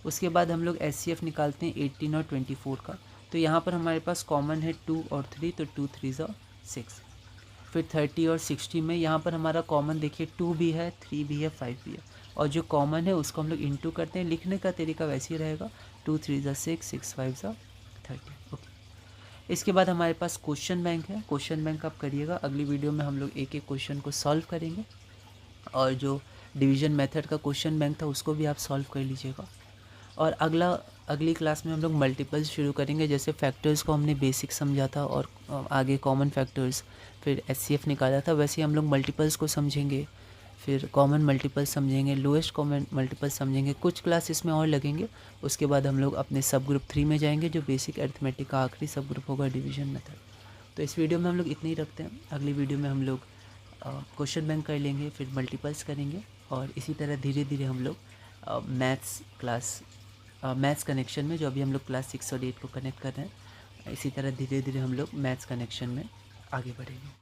उसके बाद हम लोग HCF निकालते हैं 18 और 24 का, तो यहाँ पर हमारे पास कॉमन है 2 और 3 तो 2 3 ज़ार 6। फिर 30 और 60 में यहाँ पर हमारा कॉमन देखिए 2 भी है, 3 भी है, 5 भी है, और जो कॉमन है उसको हम लोग इंटू करते हैं। लिखने का तरीका वैसे ही रहेगा, 2 3 ज़ार 6, 6 5 ज़ार 30, ओके। इसके बाद हमारे पास क्वेश्चन बैंक है, क्वेश्चन बैंक आप करिएगा, अगली वीडियो में हम लोग एक एक क्वेश्चन को सॉल्व करेंगे, और जो डिवीजन मेथड का क्वेश्चन बैंक था उसको भी आप सॉल्व कर लीजिएगा। और अगली क्लास में हम लोग मल्टीपल्स शुरू करेंगे, जैसे फैक्टर्स को हमने बेसिक समझा था और आगे कॉमन फैक्टर्स, फिर HCF निकाला था, वैसे ही हम लोग मल्टीपल्स को समझेंगे, फिर कॉमन मल्टीपल समझेंगे, लोएस्ट कॉमन मल्टीपल समझेंगे, कुछ क्लास इसमें और लगेंगे। उसके बाद हम लोग अपने सब ग्रुप 3 में जाएंगे, जो बेसिक अरिथमेटिक का आखिरी सब ग्रुप होगा डिवीजन मेथड। तो इस वीडियो में हम लोग इतना ही रखते हैं, अगली वीडियो में हम लोग क्वेश्चन बैंक कर लेंगे, फिर मल्टीपल्स करेंगे, और इसी तरह धीरे धीरे हम लोग मैथ्स कनेक्शन में, जो अभी हम लोग क्लास 6 और 8 को कनेक्ट कर रहे हैं, इसी तरह धीरे धीरे हम लोग मैथ्स कनेक्शन में आगे बढ़ेंगे।